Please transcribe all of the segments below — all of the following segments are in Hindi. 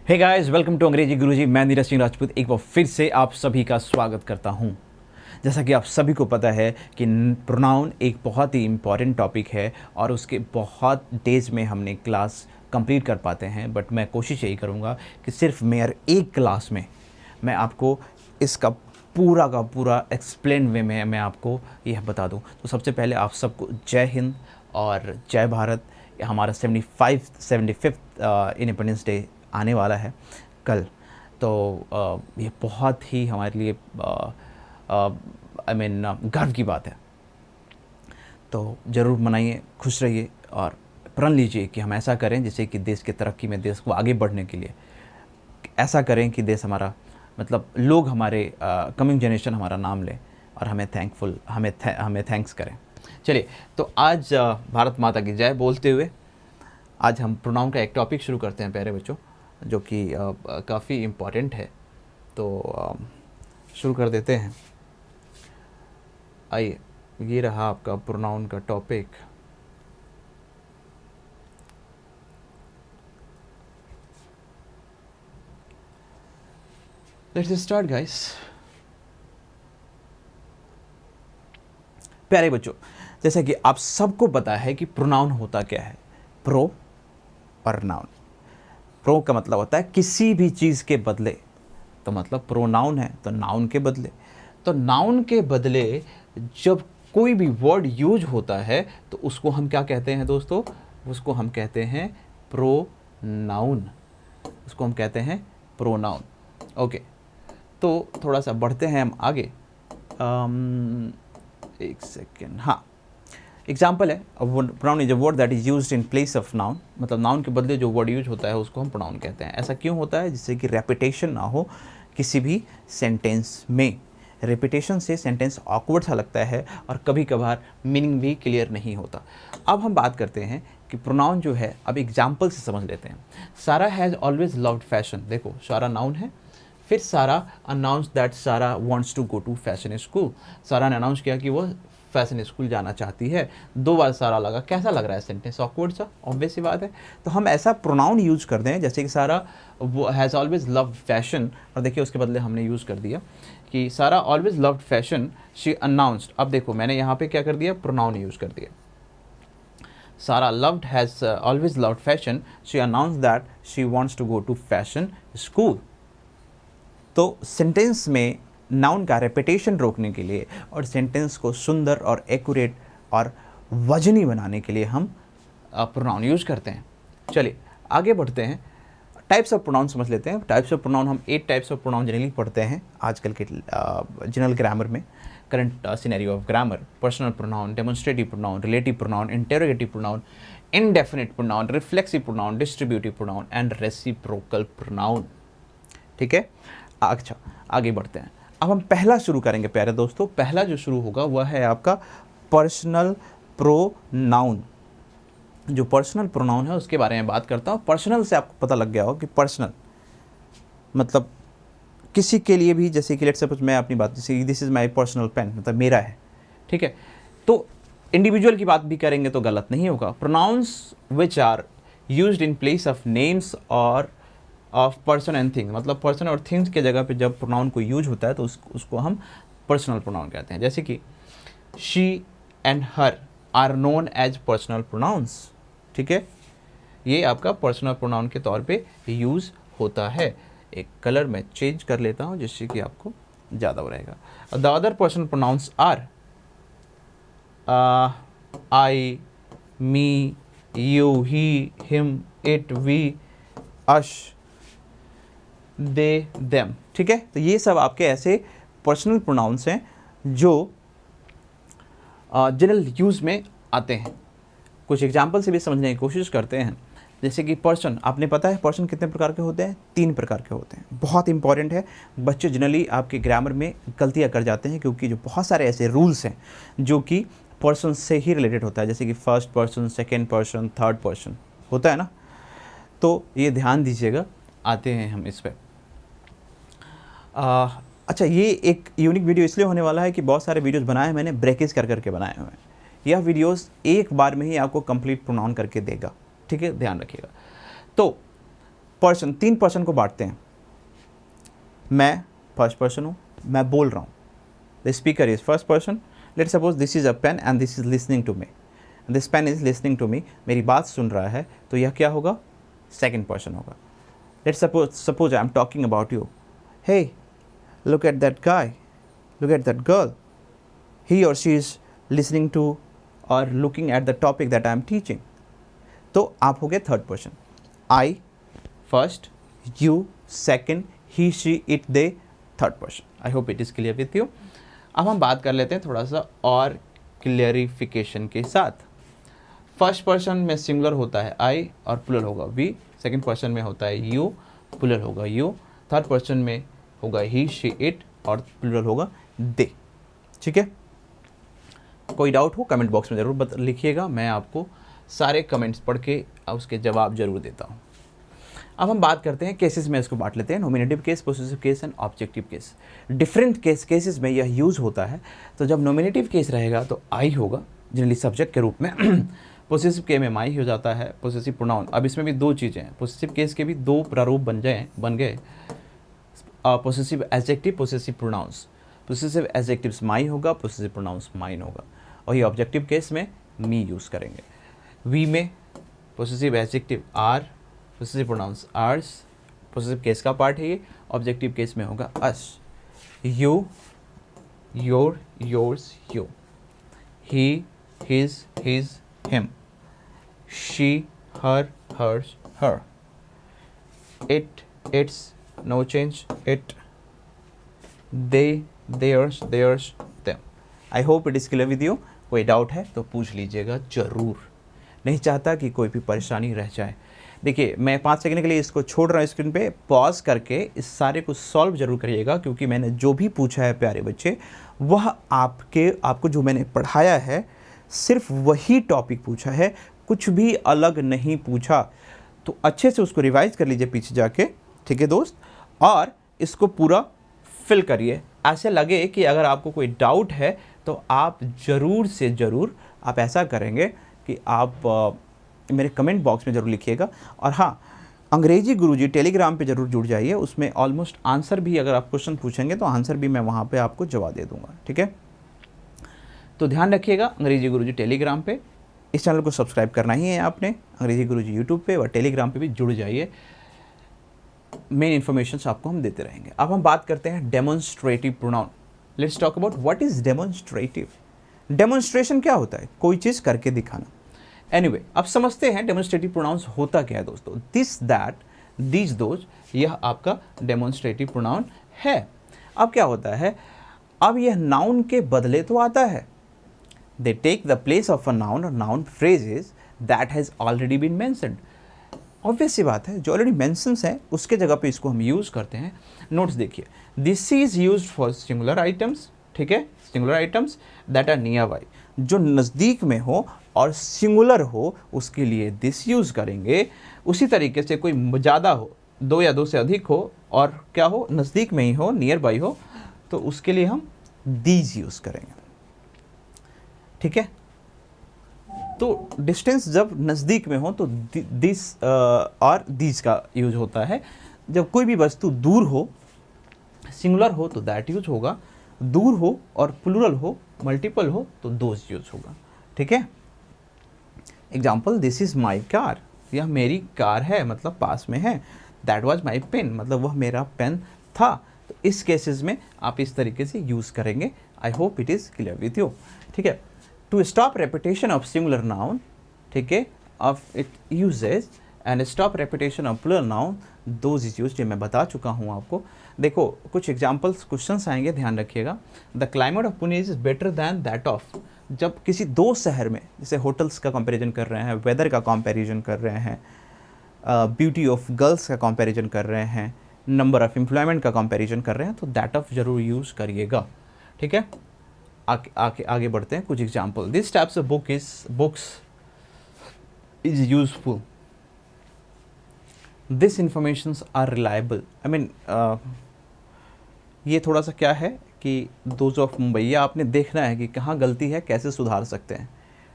हे गाइस, वेलकम टू अंग्रेजी गुरुजी। मैं नीरज सिंह राजपूत एक बार फिर से आप सभी का स्वागत करता हूं। जैसा कि आप सभी को पता है कि प्रोनाउन एक बहुत ही इम्पॉर्टेंट टॉपिक है और उसके बहुत डेज में हमने क्लास कंप्लीट कर पाते हैं, बट मैं कोशिश यही करूंगा कि सिर्फ मेयर एक क्लास में मैं आपको इसका पूरा का पूरा एक्सप्लेन वे में मैं आपको यह बता दूं। तो सबसे पहले आप सबको जय हिंद और जय भारत। हमारा 75th इंडिपेंडेंस डे आने वाला है कल। तो ये बहुत ही हमारे लिए गर्व की बात है। तो ज़रूर मनाइए, खुश रहिए और प्रण लीजिए कि हम ऐसा करें जिससे कि देश की तरक्की में, देश को आगे बढ़ने के लिए ऐसा करें कि देश हमारा लोग हमारे कमिंग जनरेशन हमारा नाम लें और हमें थैंक्स करें। चलिए, तो आज भारत माता की जय बोलते हुए आज हम प्रोनाउन का एक टॉपिक शुरू करते हैं प्यारे बच्चों, जो कि काफ़ी इम्पॉर्टेंट है। तो शुरू कर देते हैं। आइए, ये रहा आपका प्रोनाउन का टॉपिक। Let's start guys. प्यारे बच्चों, जैसा कि आप सबको पता है कि प्रोनाउन होता क्या है। प्रो और नाउन। प्रो का मतलब होता है किसी भी चीज़ के बदले, तो मतलब प्रोनाउन है तो नाउन के बदले। तो नाउन के बदले जब कोई भी वर्ड यूज होता है तो उसको हम क्या कहते हैं दोस्तों? उसको हम कहते हैं प्रोनाउन। उसको हम कहते हैं प्रोनाउन। ओके, तो थोड़ा सा बढ़ते हैं हम आगे। एक सेकेंड। हाँ, एग्जाम्पल है, pronoun is a word that is used in place of noun. मतलब नाउन के बदले जो वर्ड यूज होता है उसको हम प्रोनाउन कहते हैं। ऐसा क्यों होता है? जिससे कि रेपिटेशन ना हो किसी भी सेंटेंस में। रेपिटेशन से सेंटेंस ऑकवर्ड सा लगता है और कभी कभार मीनिंग भी क्लियर नहीं होता। अब हम बात करते हैं कि प्रोनाउन जो है, अब एग्जाम्पल से समझ लेते हैं। सारा हैज़ ऑलवेज लव्ड फैशन। देखो, सारा नाउन है, फिर Sara announce that Sara wants to go to fashion school. Sara ने अनाउंस किया कि वो फैशन स्कूल जाना चाहती है। 2 बार सारा लगा। कैसा लग रहा है सेंटेंस? ऑकवर्ड सा, ऑब्वियस सी बात है। तो हम ऐसा प्रोनाउन यूज कर दें जैसे कि सारा वो हैज़ ऑलवेज लव्ड फैशन, और देखिए उसके बदले हमने यूज़ कर दिया कि सारा always loved fashion she announced. अब देखो मैंने यहाँ पे क्या कर दिया? प्रोनाउन यूज कर दिया। Sara loved has always loved fashion she announced that she wants to go to fashion school. तो सेंटेंस में नाउन का रेपिटेशन रोकने के लिए और सेंटेंस को सुंदर और एक्यूरेट और वजनी बनाने के लिए हम प्रोनाउन यूज करते हैं। चलिए आगे बढ़ते हैं। टाइप्स ऑफ प्रोनाउन समझ लेते हैं। टाइप्स ऑफ प्रोनाउन, हम 8 टाइप्स ऑफ प्रोनाउन जनरली पढ़ते हैं आजकल के जनरल ग्रामर में, current scenario of grammar. Personal pronoun, demonstrative pronoun, relative pronoun, interrogative pronoun, indefinite pronoun, reflexive pronoun, distributive pronoun and reciprocal pronoun. ठीक है, अच्छा आगे बढ़ते हैं। अब हम पहला शुरू करेंगे प्यारे दोस्तों। पहला जो शुरू होगा वह है आपका पर्सनल प्रोनाउन। जो पर्सनल प्रोनाउन है उसके बारे में बात करता हूँ। पर्सनल से आपको पता लग गया हो कि पर्सनल मतलब किसी के लिए भी, जैसे कि लेट्स सपोज मैं अपनी बात, जैसे this is my personal pen, मतलब मेरा है। ठीक है, तो इंडिविजुअल की बात भी करेंगे तो गलत नहीं होगा। Pronouns which are used in place of names और ऑफ पर्सन एंड थिंग, मतलब पर्सन और थिंग्स के जगह पे जब प्रोनाउन को यूज होता है तो उसको हम पर्सनल प्रोनाउन कहते हैं। जैसे कि she and her are known as personal pronouns. ठीक है, ये आपका पर्सनल प्रोनाउन के तौर पे यूज़ होता है। एक कलर मैं चेंज कर लेता हूँ जिससे कि आपको ज़्यादा रहेगा। The other personal pronouns are I, me, you, he, him, it, we, us, they, them. ठीक है, तो ये सब आपके ऐसे पर्सनल प्रोनाउंस हैं जो जनरल यूज़ में आते हैं। कुछ एग्जाम्पल से भी समझने की कोशिश करते हैं। जैसे कि पर्सन, आपने पता है पर्सन कितने प्रकार के होते हैं? 3 प्रकार के होते हैं। बहुत इंपॉर्टेंट है। बच्चे जनरली आपके ग्रामर में गलतियाँ कर जाते हैं क्योंकि जो बहुत सारे ऐसे रूल्स हैं जो कि पर्सन से ही रिलेटेड होता है, जैसे कि first person, second person, third person होता है ना। तो ये ध्यान दीजिएगा। आते हैं हम इस पर। अच्छा, ये एक यूनिक वीडियो इसलिए होने वाला है कि बहुत सारे वीडियोस बनाए मैंने ब्रेकेज कर करके बनाए हुए हैं। यह वीडियोस एक बार में ही आपको कंप्लीट प्रोनाउन करके देगा। ठीक है, ध्यान रखिएगा। तो पर्सन, 3 पर्सन को बांटते हैं। मैं फर्स्ट पर्सन हूँ, मैं बोल रहा हूँ, the speaker is first person. Let suppose this is a pen and this is listening to me, this pen is listening to me, मेरी बात सुन रहा है, तो यह क्या होगा, सेकेंड पर्सन होगा। Let suppose I am talking about you, hey look at that guy, look at that girl, he or she is listening to or looking at the topic that I am teaching. तो आप हो गए third person. I first, you second, he she it they third person. I hope it is clear with you. अब हम बात कर लेते हैं थोड़ा सा और क्लियरिफिकेशन के साथ। फर्स्ट पर्सन में सिंगुलर होता है I और प्लुरल होगा we, सेकेंड पर्सन में होता है you, प्लुरल होगा you, थर्ड पर्सन में होगा ही शी इट और प्लुरल होगा दे। ठीक है, कोई डाउट हो कमेंट बॉक्स में ज़रूर लिखिएगा, मैं आपको सारे कमेंट्स पढ़ के उसके जवाब जरूर देता हूँ। अब हम बात करते हैं केसेस में, इसको बांट लेते हैं nominative case, possessive case and objective case. Different cases में यह यूज़ होता है। तो जब नॉमिनेटिव केस रहेगा तो आई होगा जनरली सब्जेक्ट के रूप में, पोसेसिव केस में माई हो जाता है, पोसेसिव प्रोनाउन। अब इसमें भी दो चीज़ें हैं, पोसेसिव केस के भी दो प्रारूप बन गए, possessive adjective, possessive pronouns. Possessive adjectives my होगा, पोसेसिव प्रोनाउंस माइन होगा, और ये ऑब्जेक्टिव केस में मी यूज़ करेंगे। वी में possessive adjective our, possessive pronouns ours, possessive case का पार्ट है ये। ऑब्जेक्टिव केस में होगा us, you, your, yours, you, he, his, his, him, she, her, hers, her, it, its, no change, it, they, theirs, theirs, them. I hope it is clear with you. कोई डाउट है तो पूछ लीजिएगा ज़रूर, नहीं चाहता कि कोई भी परेशानी रह जाए। देखिए मैं 5 सेकंड के लिए इसको छोड़ रहा हूँ स्क्रीन पे, पॉज करके इस सारे को सॉल्व जरूर करिएगा, क्योंकि मैंने जो भी पूछा है प्यारे बच्चे, वह आपको जो मैंने पढ़ाया है सिर्फ वही टॉपिक पूछा है, कुछ भी अलग नहीं पूछा। तो अच्छे से उसको रिवाइज कर लीजिए पीछे जाके, ठीक है दोस्त, और इसको पूरा फिल करिए। ऐसे लगे कि अगर आपको कोई डाउट है तो आप ज़रूर से ज़रूर आप ऐसा करेंगे कि आप मेरे कमेंट बॉक्स में ज़रूर लिखिएगा। और हाँ, अंग्रेजी गुरुजी टेलीग्राम पे ज़रूर जुड़ जाइए, उसमें ऑलमोस्ट आंसर भी, अगर आप क्वेश्चन पूछेंगे तो आंसर भी मैं वहाँ पे आपको जवाब दे दूँगा। ठीक है, तो ध्यान रखिएगा अंग्रेजी गुरुजी टेलीग्राम पे। इस चैनल को सब्सक्राइब करना ही है आपने, अंग्रेजी गुरुजी यूट्यूब पे और टेलीग्राम पे भी जुड़ जाइए, मेन इन्फॉर्मेशंस आपको हम देते रहेंगे। अब हम बात करते हैं demonstrative pronoun. Let's talk about what is demonstrative. Demonstration क्या होता है, कोई चीज़ करके दिखाना। एनीवे, अब समझते हैं डेमोन्स्ट्रेटिव प्रोनाउंस होता क्या है दोस्तों। दिस, दैट, दीज, दोज, यह आपका डेमोन्स्ट्रेटिव प्रोनाउन है। अब क्या होता है, अब यह नाउन के बदले तो आता है, they take the place of a noun और noun phrases that has already been mentioned. Obvious सी बात है, जो ऑलरेडी मेंशंस है उसके जगह पे इसको हम यूज़ करते हैं। नोट्स देखिए, this is used for singular items, ठीक है, singular items that are nearby, जो नज़दीक में हो और सिंगुलर हो उसके लिए दिस यूज़ करेंगे। उसी तरीके से कोई ज़्यादा हो, 2 या 2 से अधिक हो और क्या हो, नज़दीक में ही हो, नियर बाई हो, तो उसके लिए हम दीज यूज़ करेंगे। ठीक है, तो डिस्टेंस जब नज़दीक में हो तो दिस और दीज का यूज होता है। जब कोई भी वस्तु दूर हो, सिंगुलर हो तो दैट यूज होगा, दूर हो और प्लूरल हो, मल्टीपल हो तो दोज यूज होगा। ठीक है, example, this is my car, यह मेरी कार है, मतलब पास में है। दैट वॉज माई पेन, मतलब वह मेरा पेन था। तो इस केसेस में आप इस तरीके से यूज़ करेंगे। I hope it is clear with you. ठीक है, to stop repetition of singular noun, ठीक है, of it uses and stop repetition of plural noun, those is used, ये मैं बता चुका हूँ आपको। देखो कुछ एग्जाम्पल्स क्वेश्चंस आएंगे, ध्यान रखिएगा। The climate of Pune is better than that of, जब किसी 2 शहर में, जैसे होटल्स का कंपैरिजन कर रहे हैं, वेदर का कंपैरिजन कर रहे हैं, ब्यूटी ऑफ गर्ल्स का कंपैरिजन कर रहे हैं, नंबर ऑफ एम्प्लॉयमेंट का कंपैरिजन कर रहे हैं, तो दैट ऑफ जरूर यूज़ करिएगा। ठीक है, आगे बढ़ते हैं। कुछ example, this types of books is useful, this informations are reliable. I mean ये थोड़ा सा क्या है कि दोज ऑफ मुंबईया आपने देखना है कि कहाँ गलती है, कैसे सुधार सकते हैं।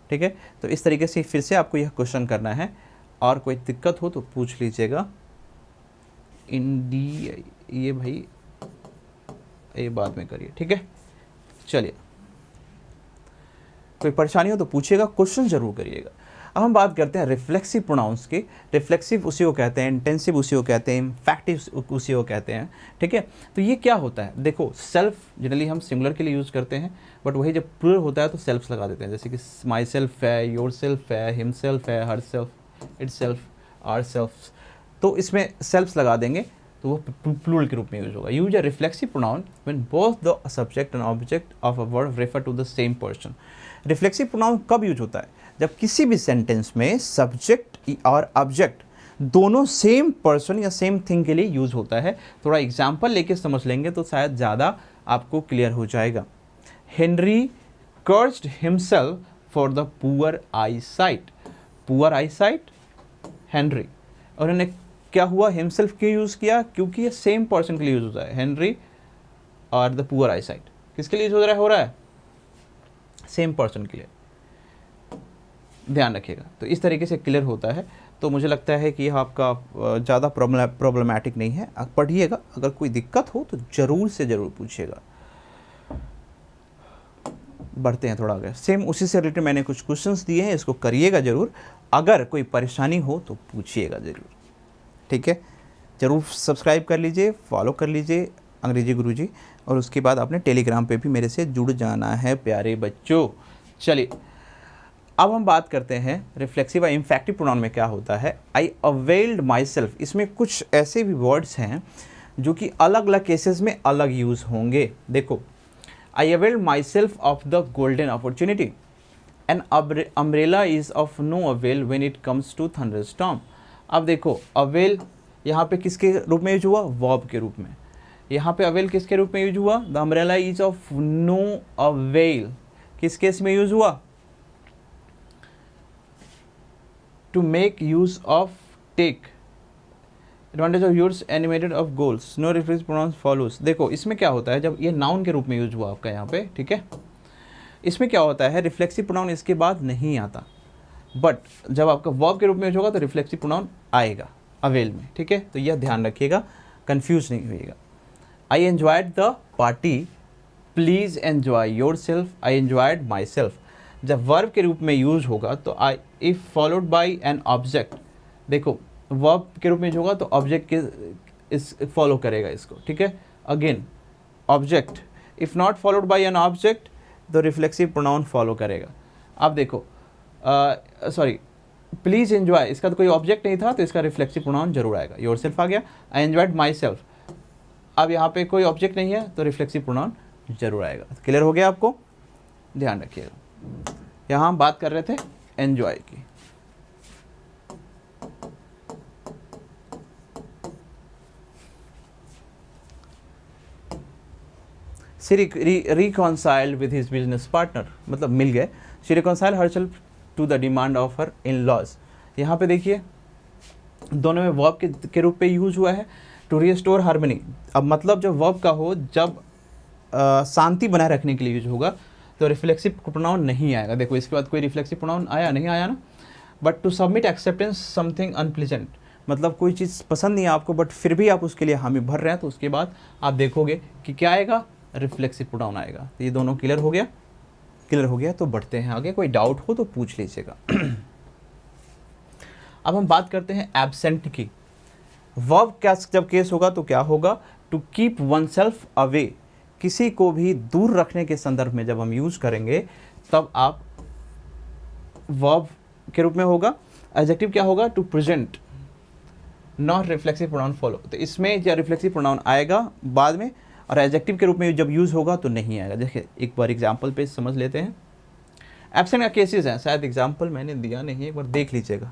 ठीक है, तो इस तरीके से फिर से आपको यह क्वेश्चन करना है, और कोई दिक्कत हो तो पूछ लीजिएगा। इंडी, ये भाई ये बाद में करिए, ठीक है। चलिए, कोई परेशानी हो तो पूछिएगा, क्वेश्चन जरूर करिएगा। अब हम बात करते हैं रिफ्लेक्सिव प्रोनाउंस की। रिफ्लेक्सिव उसी को कहते हैं, इंटेंसिव उसी को कहते हैं, इम्फैक्टिव उसी को कहते हैं, ठीक है। तो ये क्या होता है, देखो सेल्फ जनरली हम सिंगुलर के लिए यूज़ करते हैं, बट वही जब प्लूरल होता है तो सेल्फ लगा देते हैं, जैसे कि माई सेल्फ है, योर सेल्फ है, हिम सेल्फ है, herself, itself, our self, तो इसमें सेल्फ लगा देंगे तो वो प्लूरल के रूप में यूज होगा। Use a reflexive pronoun when both the subject and object of a word refer to the same person. Reflexive pronoun कब यूज होता है, जब किसी भी सेंटेंस में सब्जेक्ट और ऑब्जेक्ट दोनों सेम पर्सन या सेम थिंग के लिए यूज होता है। थोड़ा एग्जांपल लेके समझ लेंगे तो शायद ज़्यादा आपको क्लियर हो जाएगा। Henry cursed himself for the poor I site. Poor I site Henry, और उन्होंने क्या हुआ, हिमसेल्फ क्यों यूज़ किया, क्योंकि ये सेम पर्सन के लिए यूज होता है। हेनरी और द पुअर आई साइट किसके लिए यूज हो रहा है, सेम पर्सन के लिए, ध्यान रखिएगा। तो इस तरीके से क्लियर होता है। तो मुझे लगता है कि यह आपका ज़्यादा प्रॉब्लमैटिक नहीं है। आप पढ़िएगा, अगर कोई दिक्कत हो तो ज़रूर से ज़रूर पूछिएगा। बढ़ते हैं थोड़ा आगे, सेम उसी से रिलेटेड मैंने कुछ क्वेश्चंस दिए हैं, इसको करिएगा ज़रूर। अगर कोई परेशानी हो तो पूछिएगा ज़रूर, ठीक है। ज़रूर सब्सक्राइब कर लीजिए, फॉलो कर लीजिए अंग्रेजी गुरुजी, और उसके बाद आपने टेलीग्राम पे भी मेरे से जुड़ जाना है प्यारे बच्चों। चलिए, अब हम बात करते हैं रिफ्लेक्सिव और इम्फैक्टिव प्रोनाउन में क्या होता है। आई अवेल्ड माई सेल्फ, इसमें कुछ ऐसे भी वर्ड्स हैं जो कि अलग अलग केसेस में अलग यूज़ होंगे। देखो, I availed myself of the golden opportunity, an umbrella is of no avail when it comes to thunderstorm. अब देखो, अवेल यहाँ पे किसके रूप में यूज हुआ, वर्ब के रूप में। यहाँ पे अवेल किसके रूप में यूज हुआ, the umbrella is of no avail किस केस में यूज हुआ, to make use of take advantage of use animated of goals, no reflex pronouns follows. देखो इसमें क्या होता है, जब ये नाउन के रूप में यूज हुआ आपका यहाँ पे, ठीक है, इसमें क्या होता है, रिफ्लेक्सिव प्रोनाउन इसके बाद नहीं आता, बट जब आपका वर्ब के रूप में यूज होगा तो रिफ्लेक्सिव प्रोनाउन आएगा अवेल में, ठीक है। तो यह ध्यान रखिएगा, कंफ्यूज नहीं होइएगा। I enjoyed the party, please enjoy yourself, I enjoyed myself. जब वर्ब के रूप में यूज होगा तो I, if followed by an object, देखो वर्ब के रूप में यूज होगा तो ऑब्जेक्ट के इस फॉलो करेगा इसको, ठीक है। Again object, if not followed by an object तो रिफ्लेक्सिव प्रोनाउन फॉलो करेगा। अब देखो सॉरी, प्लीज़ एन्जॉय, इसका तो कोई ऑब्जेक्ट नहीं था तो इसका रिफ्लेक्सिव प्रोनाउन जरूर आएगा। योर सेल्फ आ गया, आई एन्जॉयड माई सेल्फ, अब यहाँ पे कोई ऑब्जेक्ट नहीं है तो रिफ्लेक्सिव प्रोनाउन जरूर आएगा। क्लियर हो गया आपको, ध्यान रखिएगा। यहाँ हम बात कर रहे थे एन्जॉय की। She reconciled with his business partner, मतलब मिल गए। She reconciled herself to the demand of her in laws. यहाँ पे देखिए दोनों में वर्ब के रूप पे यूज हुआ है, टू रिस्टोर हार्मनी। अब मतलब जब वर्ब का हो, जब शांति बनाए रखने के लिए यूज होगा तो रिफ्लेक्सिव प्रोनाउन नहीं आएगा। देखो इसके बाद कोई रिफ्लेक्सिव प्रोनाउन आया नहीं, आया ना। But to submit acceptance something unpleasant, मतलब कोई चीज़ पसंद नहीं है आपको बट फिर भी आप उसके लिए हामी भर रहे हैं, तो उसके बाद आप देखोगे कि क्या आएगा, रिफ्लेक्सिव प्रोनाउन आएगा। तो ये दोनों क्लियर हो गया, क्लियर हो गया। तो बढ़ते हैं आगे, कोई डाउट हो तो पूछ लीजिएगा। अब हम बात करते हैं एब्सेंट की। वर्ब का जब केस होगा तो क्या होगा, to keep oneself away, किसी को भी दूर रखने के संदर्भ में जब हम यूज करेंगे तब आप वर्ब के रूप में होगा। एडजेक्टिव क्या होगा, to present, not reflexive pronoun follow. तो इसमें जो रिफ्लेक्सिव प्रोनाउन आएगा बाद में, और एडजेक्टिव के रूप में जब यूज होगा तो नहीं आएगा। देखिए एक बार एग्जाम्पल पे समझ लेते हैं। एब्सेंट का केसेस हैं, शायद एग्जाम्पल मैंने दिया नहीं, एक बार देख लीजिएगा,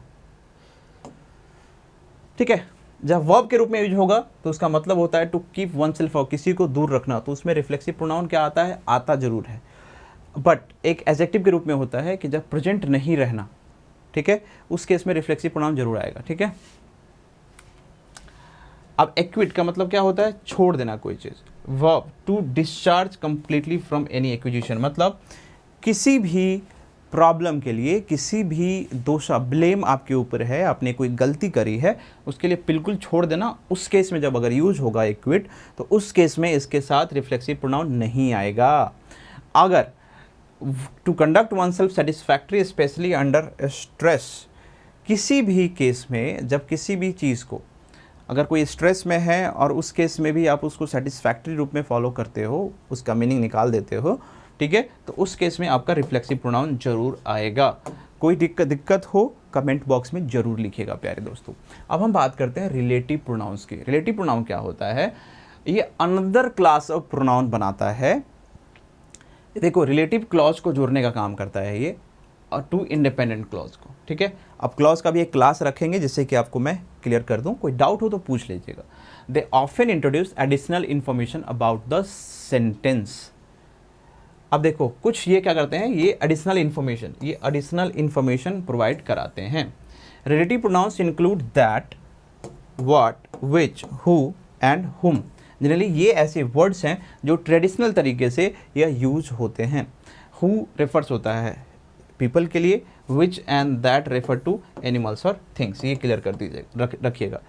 ठीक है। जब वर्ब के रूप में यूज होगा तो उसका मतलब होता है टू कीप वन सेल्फ, और किसी को दूर रखना, तो उसमें रिफ्लेक्सिव प्रोनाउन क्या आता है, आता जरूर है। बट एक एडजेक्टिव के रूप में होता है कि जब प्रेजेंट नहीं रहना, ठीक है, उस केस में रिफ्लेक्सिव प्रोनाउन जरूर आएगा, ठीक है। अब एक्विट का मतलब क्या होता है, छोड़ देना कोई चीज़। Verb, to discharge completely from any acquisition, मतलब किसी भी प्रॉब्लम के लिए, किसी भी दोषा ब्लेम आपके ऊपर है, आपने कोई गलती करी है, उसके लिए बिल्कुल छोड़ देना। उस केस में जब अगर यूज होगा एक क्विट, तो उस केस में इसके साथ रिफ्लेक्सिव प्रोनाउन नहीं आएगा। अगर to conduct oneself satisfactory specially under stress, किसी भी केस में जब किसी भी चीज़ को अगर कोई स्ट्रेस में है और उस केस में भी आप उसको सेटिस्फैक्ट्री रूप में फॉलो करते हो, उसका मीनिंग निकाल देते हो, ठीक है, तो उस केस में आपका रिफ्लेक्सिव प्रोनाउन जरूर आएगा। कोई दिक्कत हो कमेंट बॉक्स में जरूर लिखिएगा प्यारे दोस्तों। अब हम बात करते हैं रिलेटिव प्रोनाउंस की। रिलेटिव प्रोनाउन क्या होता है? ये अनदर क्लास ऑफ प्रोनाउन बनाता है। देखो, रिलेटिव क्लॉज को जोड़ने का काम करता है ये, और टू इंडिपेंडेंट क्लॉज को, ठीक है। अब क्लॉज का भी एक क्लास रखेंगे जिससे कि आपको मैं क्लियर कर दूं, कोई डाउट हो तो पूछ लीजिएगा। They often introduce additional information about the sentence. अब देखो, कुछ ये क्या करते हैं, ये एडिशनल इंफॉर्मेशन प्रोवाइड कराते हैं। Relative pronouns include that, what, which, who and हुम। जनरली ये ऐसे वर्ड्स हैं जो ट्रेडिशनल तरीके से यह यूज होते हैं। हु रेफर्स होता है पीपल के लिए, which and that refer to animals और थिंग्स, ये क्लियर कर दीजिए, रखिएगा।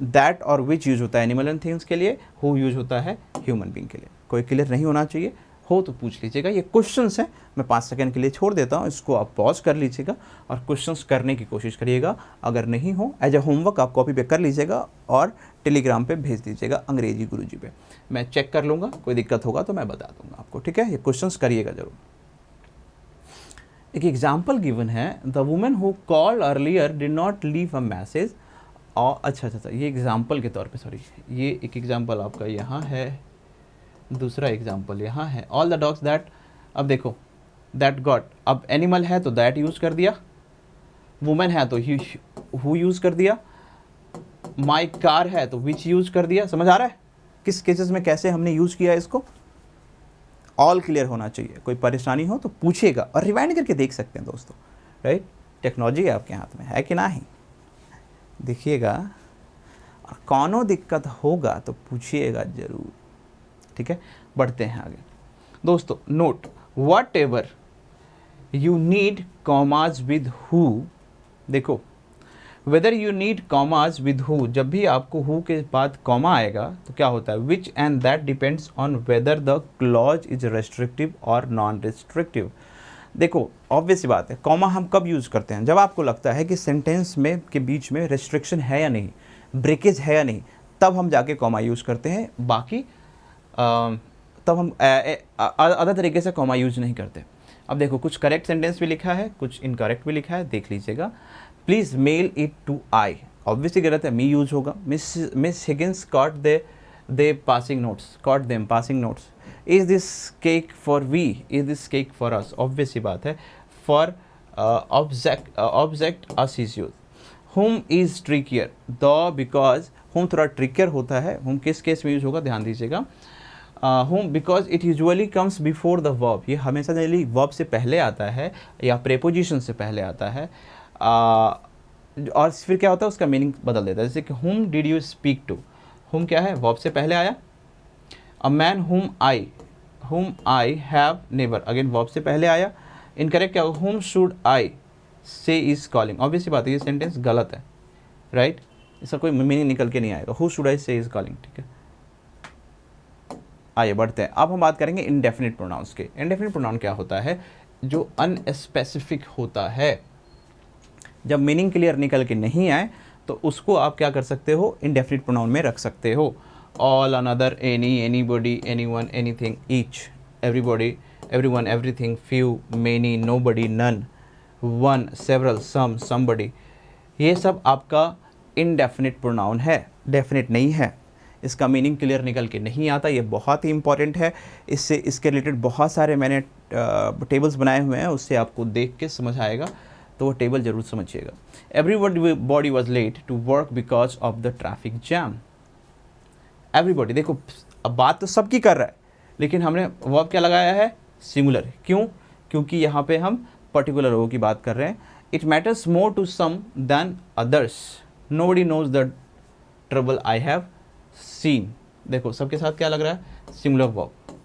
दैट और विच यूज होता है एनिमल एंड थिंग्स के लिए, हु यूज होता है ह्यूमन बीइंग के लिए। कोई क्लियर नहीं होना चाहिए, हो तो पूछ लीजिएगा। ये क्वेश्चंस हैं, मैं 5 सेकंड के लिए छोड़ देता हूँ, इसको आप पॉज कर लीजिएगा और क्वेश्चंस करने की कोशिश करिएगा। अगर नहीं हो, एज ए होमवर्क आप कॉपी पे कर लीजिएगा और टेलीग्राम पे भेज दीजिएगा अंग्रेजी गुरुजी पे, मैं चेक कर लूँगा। कोई दिक्कत होगा तो मैं बता दूंगा आपको, ठीक है। ये क्वेश्चंस करिएगा जरूर। एक एग्जाम्पल गिवन है, the women who called earlier did not leave a message. और अच्छा, ये एग्जाम्पल के तौर पे, सॉरी, ये एक एग्जाम्पल आपका यहाँ है, दूसरा एग्जाम्पल यहाँ है। ऑल द डॉग्स दैट, अब देखो दैट गॉट, अब एनिमल है तो दैट यूज कर दिया, वुमेन है तो हु यूज कर दिया, माई कार है तो विच यूज कर दिया। समझ आ रहा है किस केसेस में कैसे हमने यूज किया है इसको? ऑल क्लियर होना चाहिए। कोई परेशानी हो तो पूछिएगा और रिवाइंड करके देख सकते हैं दोस्तों, राइट। टेक्नोलॉजी आपके हाथ में है कि नहीं, देखिएगा, और कौनो दिक्कत होगा तो पूछिएगा जरूर, ठीक है। बढ़ते हैं आगे दोस्तों। Note, whatever you need commas with who. देखो, whether you need commas with who, जब भी आपको हु के बाद कॉमा आएगा तो क्या होता है? Which and that depends on whether the clause is restrictive और नॉन रेस्ट्रिक्टिव। देखो, ऑब्वियस बात है, कॉमा हम कब यूज़ करते हैं? जब आपको लगता है कि सेंटेंस में के बीच में रेस्ट्रिक्शन है या नहीं, ब्रेकेज है या नहीं, तब हम जाके कॉमा यूज़ करते हैं। बाकी तब हम अदर तरीके से कॉमा यूज नहीं करते। अब देखो, कुछ करेक्ट सेंटेंस भी लिखा है, कुछ इनकरेक्ट भी लिखा है, देख लीजिएगा। Please mail it to I, obviously गलत है, मी यूज होगा। Miss Higgins caught they passing notes, caught them passing notes. Is this cake for we, is this cake for us, obvious सी बात है। For object us is use. Whom is trickier, the, because whom थोड़ा ट्रिकियर होता है। हुम किस केस में यूज होगा, ध्यान दीजिएगा। हुम because it usually comes before the verb, ये हमेशा जनरली वर्ब से पहले आता है या प्रेपोजिशन से पहले आता है। और फिर क्या होता है, उसका मीनिंग बदल देता है। जैसे कि हुम डिड यू स्पीक टू, हुम क्या है, वर्ब से पहले आया। अ मैन हुम I have never, again verb से पहले आया। इनकरेक्ट क्या होगा, हुम शुड आई से इज कॉलिंग, ऑब्वियसली बात है ये सेंटेंस गलत है, राइट। इसका कोई मीनिंग निकल के नहीं आएगा, हु शुड आई से इज कॉलिंग, ठीक है। आइए बढ़ते हैं। अब हम बात करेंगे इनडेफिनिट प्रोनाउंस के। इनडेफिनिट प्रोनाउन क्या होता है? जो अनस्पेसिफिक होता है। जब मीनिंग क्लियर निकल के नहीं आए तो उसको आप क्या कर सकते हो, इनडेफिनिट प्रोनाउन में रख सकते हो। All, another, any, anybody, anyone, anything, each, everybody, everyone, everything, few, many, nobody, none, one, several, some, somebody, ये सब आपका इनडेफिनिट प्रोनाउन है, डेफिनिट नहीं है। इसका मीनिंग क्लियर निकल के नहीं आता, ये बहुत ही इंपॉर्टेंट है। इससे इसके रिलेटेड बहुत सारे मैंने टेबल्स बनाए हुए हैं, उससे आपको देख के समझ आएगा, तो वो टेबल जरूर समझिएगा। Everybody was late to work because of the traffic jam. Everybody, देखो अब बात तो सबकी कर रहा है, लेकिन हमने वर्ब क्या लगाया है, सिंगुलर। क्यों? क्योंकि यहाँ पे हम पर्टिकुलर लोगों की बात कर रहे हैं। It matters more to some than others, nobody knows the trouble I have seen. देखो सबके साथ क्या लग रहा है, singular verb.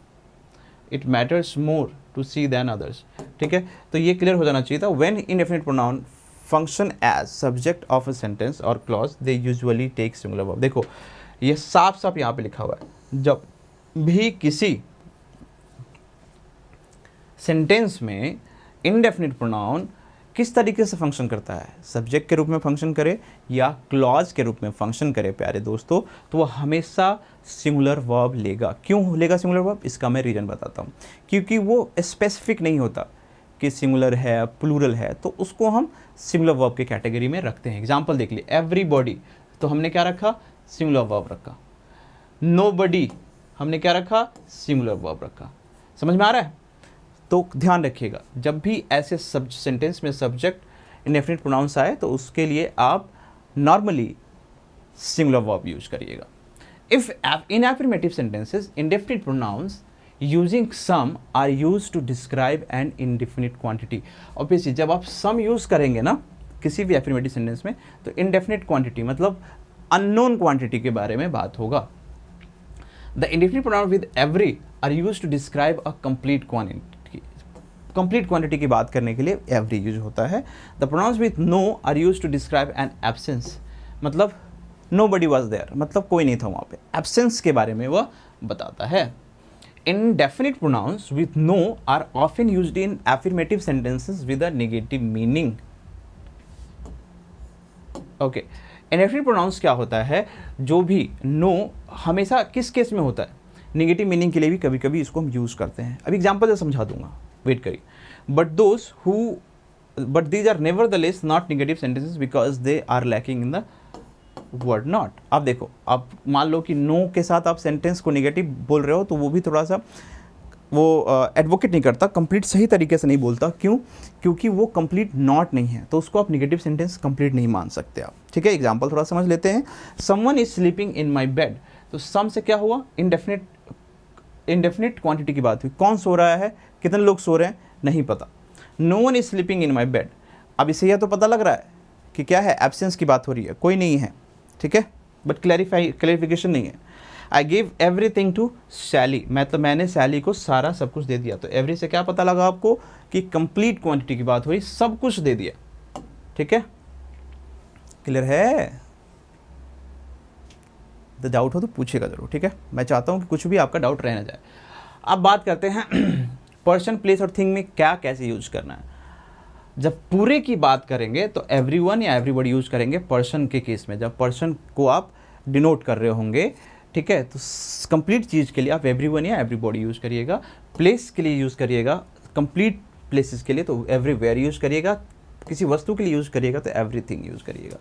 It matters more to see than others, ठीक है। तो ये क्लियर हो जाना चाहिए था। When indefinite pronoun function as subject of a sentence और clause they usually take singular verb. देखो ये साफ साफ यहाँ पे लिखा हुआ है, जब भी किसी सेंटेंस में इंडेफिनिट प्रोनाउन किस तरीके से फंक्शन करता है, सब्जेक्ट के रूप में फंक्शन करे या क्लॉज के रूप में फंक्शन करे प्यारे दोस्तों, तो वो हमेशा सिंगुलर वर्ब लेगा। क्यों लेगा सिंगुलर वर्ब, इसका मैं रीज़न बताता हूँ। क्योंकि वो स्पेसिफिक नहीं होता कि सिंगुलर है प्लूरल है, तो उसको हम सिंगुलर वर्ब के कैटेगरी में रखते हैं। एग्जाम्पल देख लिए, एवरीबॉडी तो हमने क्या रखा, सिंगुलर वर्ब रखा। नोबडी हमने क्या रखा, सिंगुलर वर्ब रखा। समझ में आ रहा है? तो ध्यान रखिएगा, जब भी ऐसे सेंटेंस में सब्जेक्ट इंडेफिनिट प्रोनाउंस आए तो उसके लिए आप नॉर्मली सिंगुलर वर्ब यूज करिएगा। If in affirmative sentences indefinite pronouns using some are use to describe an indefinite quantity. Obviously जब आप सम यूज करेंगे ना किसी भी एफर्मेटिव सेंटेंस में, तो इंडेफिनिट क्वांटिटी मतलब अननोन क्वांटिटी के बारे में बात होगा। The indefinite pronoun with every are use to describe a complete quantity. Complete quantity की बात करने के लिए एवरी यूज होता है। The pronouns with no are use to describe an absence, मतलब नोबडी वाज देयर, मतलब कोई नहीं था वहाँ पे, एब्सेंस के बारे में वह बताता है। Indefinite pronouns with no are often used in affirmative sentences with a negative meaning. Okay, indefinite pronouns क्या होता है, जो भी no हमेशा किस केस में होता है, नेगेटिव मीनिंग के लिए भी कभी कभी इसको हम यूज़ करते हैं। अभी एग्जाम्पल से समझा दूंगा, वेट करिए। But these are nevertheless not negative sentences because they are lacking in the word not. अब देखो, आप मान लो कि नो के साथ आप सेंटेंस को नेगेटिव बोल रहे हो, तो वो भी थोड़ा सा वो एडवोकेट नहीं करता, कंप्लीट सही तरीके से नहीं बोलता। क्यों? क्योंकि वो कंप्लीट नॉट नहीं है, तो उसको आप नेगेटिव सेंटेंस कंप्लीट नहीं मान सकते आप, ठीक है। एग्जांपल थोड़ा समझ लेते हैं। Someone is sleeping in my bed, तो सम से क्या हुआ, इंडेफिनिट क्वांटिटी की बात हुई। कौन सो रहा है, कितने लोग सो रहे हैं, नहीं पता। No one is sleeping in my bed, अब इसे यह तो पता लग रहा है कि क्या है, एब्सेंस की बात हो रही है, कोई नहीं है, ठीक है, बट क्लैरिफिकेशन नहीं है। आई गिव एवरीथिंग टू सैली, मतलब मैंने सैली को सारा सब कुछ दे दिया। तो एवरी से क्या पता लगा आपको कि कंप्लीट क्वांटिटी की बात हो रही, सब कुछ दे दिया, ठीक है, क्लियर है। तो डाउट हो तो पूछेगा जरूर, ठीक है। मैं चाहता हूँ कि कुछ भी आपका डाउट रह ना जाए। अब बात करते हैं पर्सन, प्लेस और थिंग में क्या कैसे यूज करना है। जब पूरे की बात करेंगे तो एवरीवन या एवरीबॉडी यूज करेंगे पर्सन के केस में, जब पर्सन को आप डिनोट कर रहे होंगे, ठीक है। तो कंप्लीट चीज़ के लिए आप एवरीवन या एवरीबॉडी यूज करिएगा। प्लेस के लिए यूज करिएगा, कंप्लीट प्लेसेस के लिए तो एवरीवेयर यूज करिएगा। किसी वस्तु के लिए यूज करिएगा तो एवरीथिंग यूज करिएगा।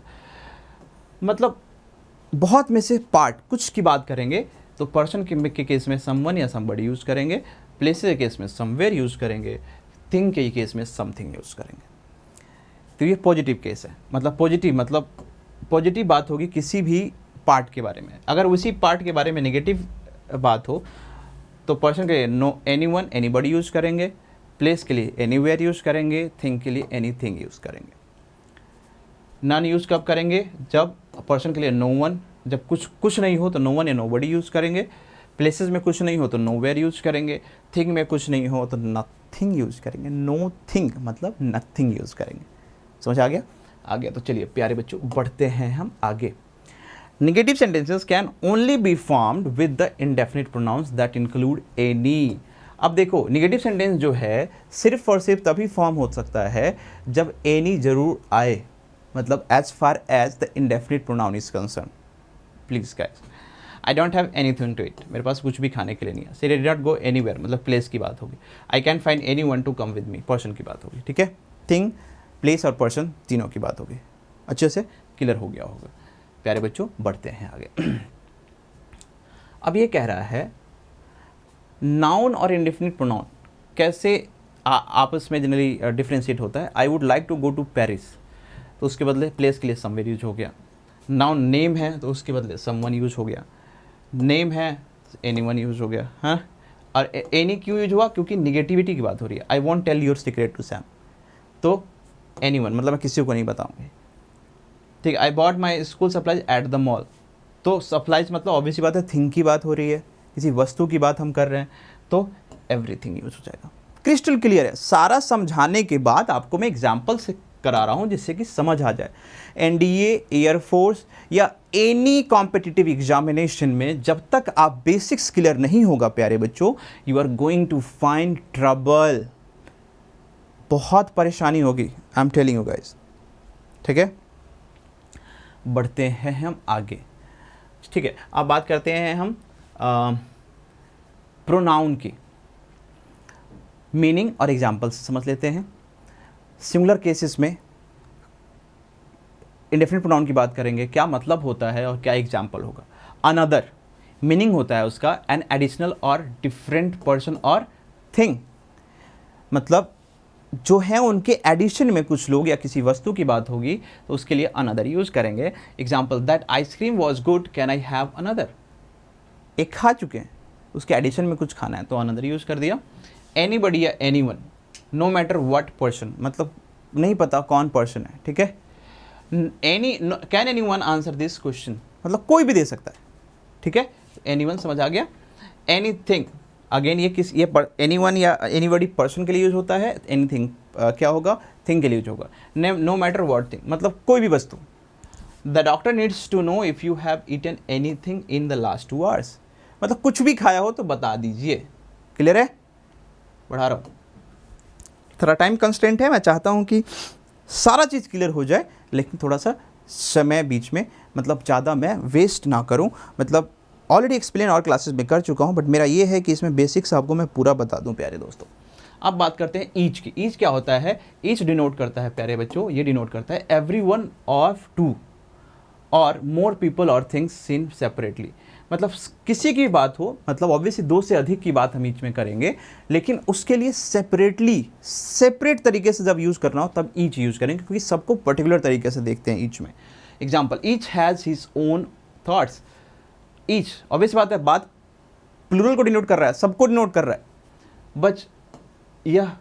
मतलब बहुत में से पार्ट कुछ की बात करेंगे तो पर्सन के केस में समवन या समबडी यूज करेंगे, प्लेसेस के केस में समवेयर यूज करेंगे, थिंग के केस में समथिंग यूज करेंगे। तो ये पॉजिटिव केस है, मतलब पॉजिटिव बात होगी किसी भी पार्ट के बारे में। अगर उसी पार्ट के बारे में नेगेटिव बात हो तो पर्सन के लिए नो एनीवन एनीबॉडी यूज करेंगे, प्लेस के लिए एनीवेयर यूज करेंगे, थिंग के लिए एनीथिंग यूज करेंगे। नन यूज कब करेंगे, जब पर्सन के लिए नो वन, जब कुछ नहीं हो तो नो वन या नोबडी यूज करेंगे, प्लेसेस में कुछ नहीं हो तो नोवेयर यूज करेंगे, थिंग में कुछ नहीं हो तो नथिंग यूज करेंगे, नो थिंग मतलब नथिंग यूज करेंगे। समझ आ गया? तो चलिए प्यारे बच्चों बढ़ते हैं हम आगे। Negative sentences can only be formed with the indefinite pronouns that include any. अब देखो, नेगेटिव सेंटेंस जो है सिर्फ और सिर्फ तभी फॉर्म हो सकता है जब एनी जरूर आए, मतलब as far as the indefinite pronoun is concern. Please guys, I don't have anything to it, मेरे पास कुछ भी खाने के लिए नहीं है। So did not go anywhere, मतलब प्लेस की बात होगी। I can find anyone to come with me, person की बात होगी, ठीक है। थिंग, प्लेस और पर्सन तीनों की बात होगी। अच्छे से क्लियर हो गया होगा। प्यारे बच्चों बढ़ते हैं आगे। अब ये कह रहा है नाउन और इंडेफिनिट प्रोनाउन कैसे आपस में जनरली डिफ्रेंशिएट होता है। I would like to go to Paris, तो उसके बदले प्लेस के लिए समवेयर यूज हो गया। नाउन नेम है तो उसके बदले समवन यूज हो गया। नेम है एनीवन यूज हो गया, हाँ। और एनी क्यों यूज हुआ, क्योंकि निगेटिविटी की बात हो रही है। I won't tell your secret to Sam, तो एनीवन मतलब मैं किसी को नहीं बताऊंगी, ठीक है। I bought my school supplies at the mall, तो सप्लाइज मतलब ऑब्वियसली बात है थिंग की बात हो रही है, किसी वस्तु की बात हम कर रहे हैं, तो एवरीथिंग यूज हो जाएगा। क्रिस्टल क्लियर है। सारा समझाने के बाद आपको मैं एग्जाम्पल से करा रहा हूँ जिससे कि समझ आ जाए। एनडीए, एयरफोर्स या एनी कॉम्पिटिटिव एग्जामिनेशन में जब तक आप बेसिक्स क्लियर नहीं होगा प्यारे बच्चों, you are going to find trouble, बहुत परेशानी होगी, I am telling you guys. ठीक है, बढ़ते हैं हम आगे। ठीक है, अब बात करते हैं हम प्रोनाउन की मीनिंग और एग्जाम्पल्स समझ लेते हैं। सिंगुलर केसेस में इंडेफिनिट प्रोनाउन की बात करेंगे, क्या मतलब होता है और क्या एग्जाम्पल होगा। अनदर मीनिंग होता है उसका एन एडिशनल और डिफरेंट पर्सन और थिंग, मतलब जो है उनके एडिशन में कुछ लोग या किसी वस्तु की बात होगी तो उसके लिए अनदर यूज करेंगे। Example, that ice cream was good, can I have another. एक खा चुके हैं, उसके एडिशन में कुछ खाना है तो अनदर यूज कर दिया। एनीबडी या anyone, no matter what person, मतलब नहीं पता कौन पर्सन है। ठीक है, can anyone answer this question, मतलब कोई भी दे सकता है। ठीक है, एनीवन समझ आ गया। एनीथिंग, अगेन ये एनीवन या एनीबडी पर्सन के लिए यूज होता है। एनीथिंग क्या होगा, थिंग के लिए यूज होगा। नो मैटर व्हाट थिंग, मतलब कोई भी वस्तु। The doctor needs to know if you have eaten anything in the last 2 hours, मतलब कुछ भी खाया हो तो बता दीजिए। क्लियर है, बढ़ा रहा हूँ, थोड़ा टाइम कंस्टेंट है, मैं चाहता हूँ कि सारा चीज़ क्लियर हो जाए, लेकिन थोड़ा सा समय बीच में, मतलब ज़्यादा मैं वेस्ट ना करूँ। मतलब ऑलरेडी एक्सप्लेन और क्लासेस में कर चुका हूँ, बट मेरा ये है कि इसमें बेसिक्स आपको मैं पूरा बता दूँ प्यारे दोस्तों। अब बात करते हैं ईच की। ईच क्या होता है, ईच डिनोट करता है प्यारे बच्चों, ये डिनोट करता है एवरी वन ऑफ टू और मोर पीपल और थिंग्स सीन सेपरेटली, मतलब किसी की बात हो, मतलब ऑब्वियसली 2 से अधिक की बात हम ईच में करेंगे, लेकिन उसके लिए सेपरेट तरीके से जब यूज़ करना हो तब ईच यूज़ करेंगे, क्योंकि सबको पर्टिकुलर तरीके से देखते हैं ईच में। Example, each has his own thoughts. Each obvious बात है, बात प्लूरल को डिनोट कर रहा है, सबको डिनोट कर रहा है, बट यह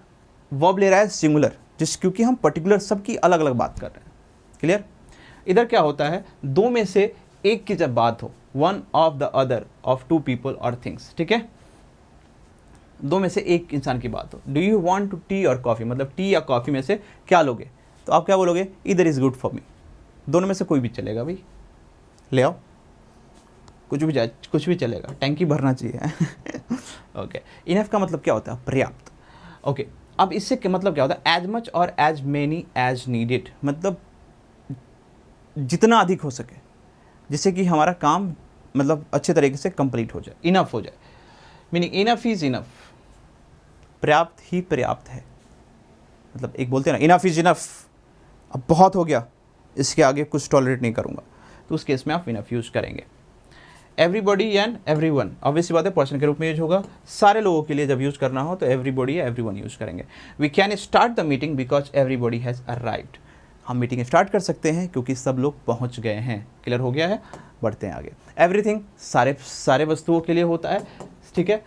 वर्ब ले रहा है सिंगुलर, क्योंकि हम पर्टिकुलर सबकी अलग अलग बात कर रहे हैं। क्लियर। इधर क्या होता है, 2 में से एक की जब बात हो, one of the other of 2 people और थिंग्स। ठीक है, 2 में से एक इंसान की बात हो। Do you want to tea और कॉफ़ी, मतलब टी या कॉफ़ी में से क्या लोगे, तो आप क्या बोलोगे, इधर इज़ गुड फॉर मी। दोनों में से कोई भी चलेगा भाई, ले आओ, कुछ भी चलेगा, टैंकी भरना चाहिए। ओके, इनफ का मतलब क्या होता है, पर्याप्त। ओके, अब इससे मतलब क्या होता है, एज मच और एज मेनी एज नीडेड, मतलब जितना अधिक हो सके, जिससे कि हमारा काम मतलब अच्छे तरीके से कंप्लीट हो जाए, इनफ हो जाए। मीनिंग इनफ इज इनफ, पर्याप्त ही पर्याप्त है। मतलब एक बोलते हैं ना, इनफ इज इनफ, अब बहुत हो गया, इसके आगे कुछ टॉलरेट नहीं करूँगा, तो उस केस में आप इनफ यूज़ करेंगे। एवरीबॉडी एंड एवरीवन, ऑब्वियसली बात है पर्सन के रूप में यूज होगा, सारे लोगों के लिए जब यूज़ करना हो तो एवरीबॉडी या एवरीवन यूज़ करेंगे। We can start the meeting because everybody has arrived, हम मीटिंग स्टार्ट कर सकते हैं क्योंकि सब लोग पहुंच गए हैं। क्लियर हो गया है, बढ़ते हैं आगे। एवरीथिंग सारे वस्तुओं के लिए होता है। ठीक है,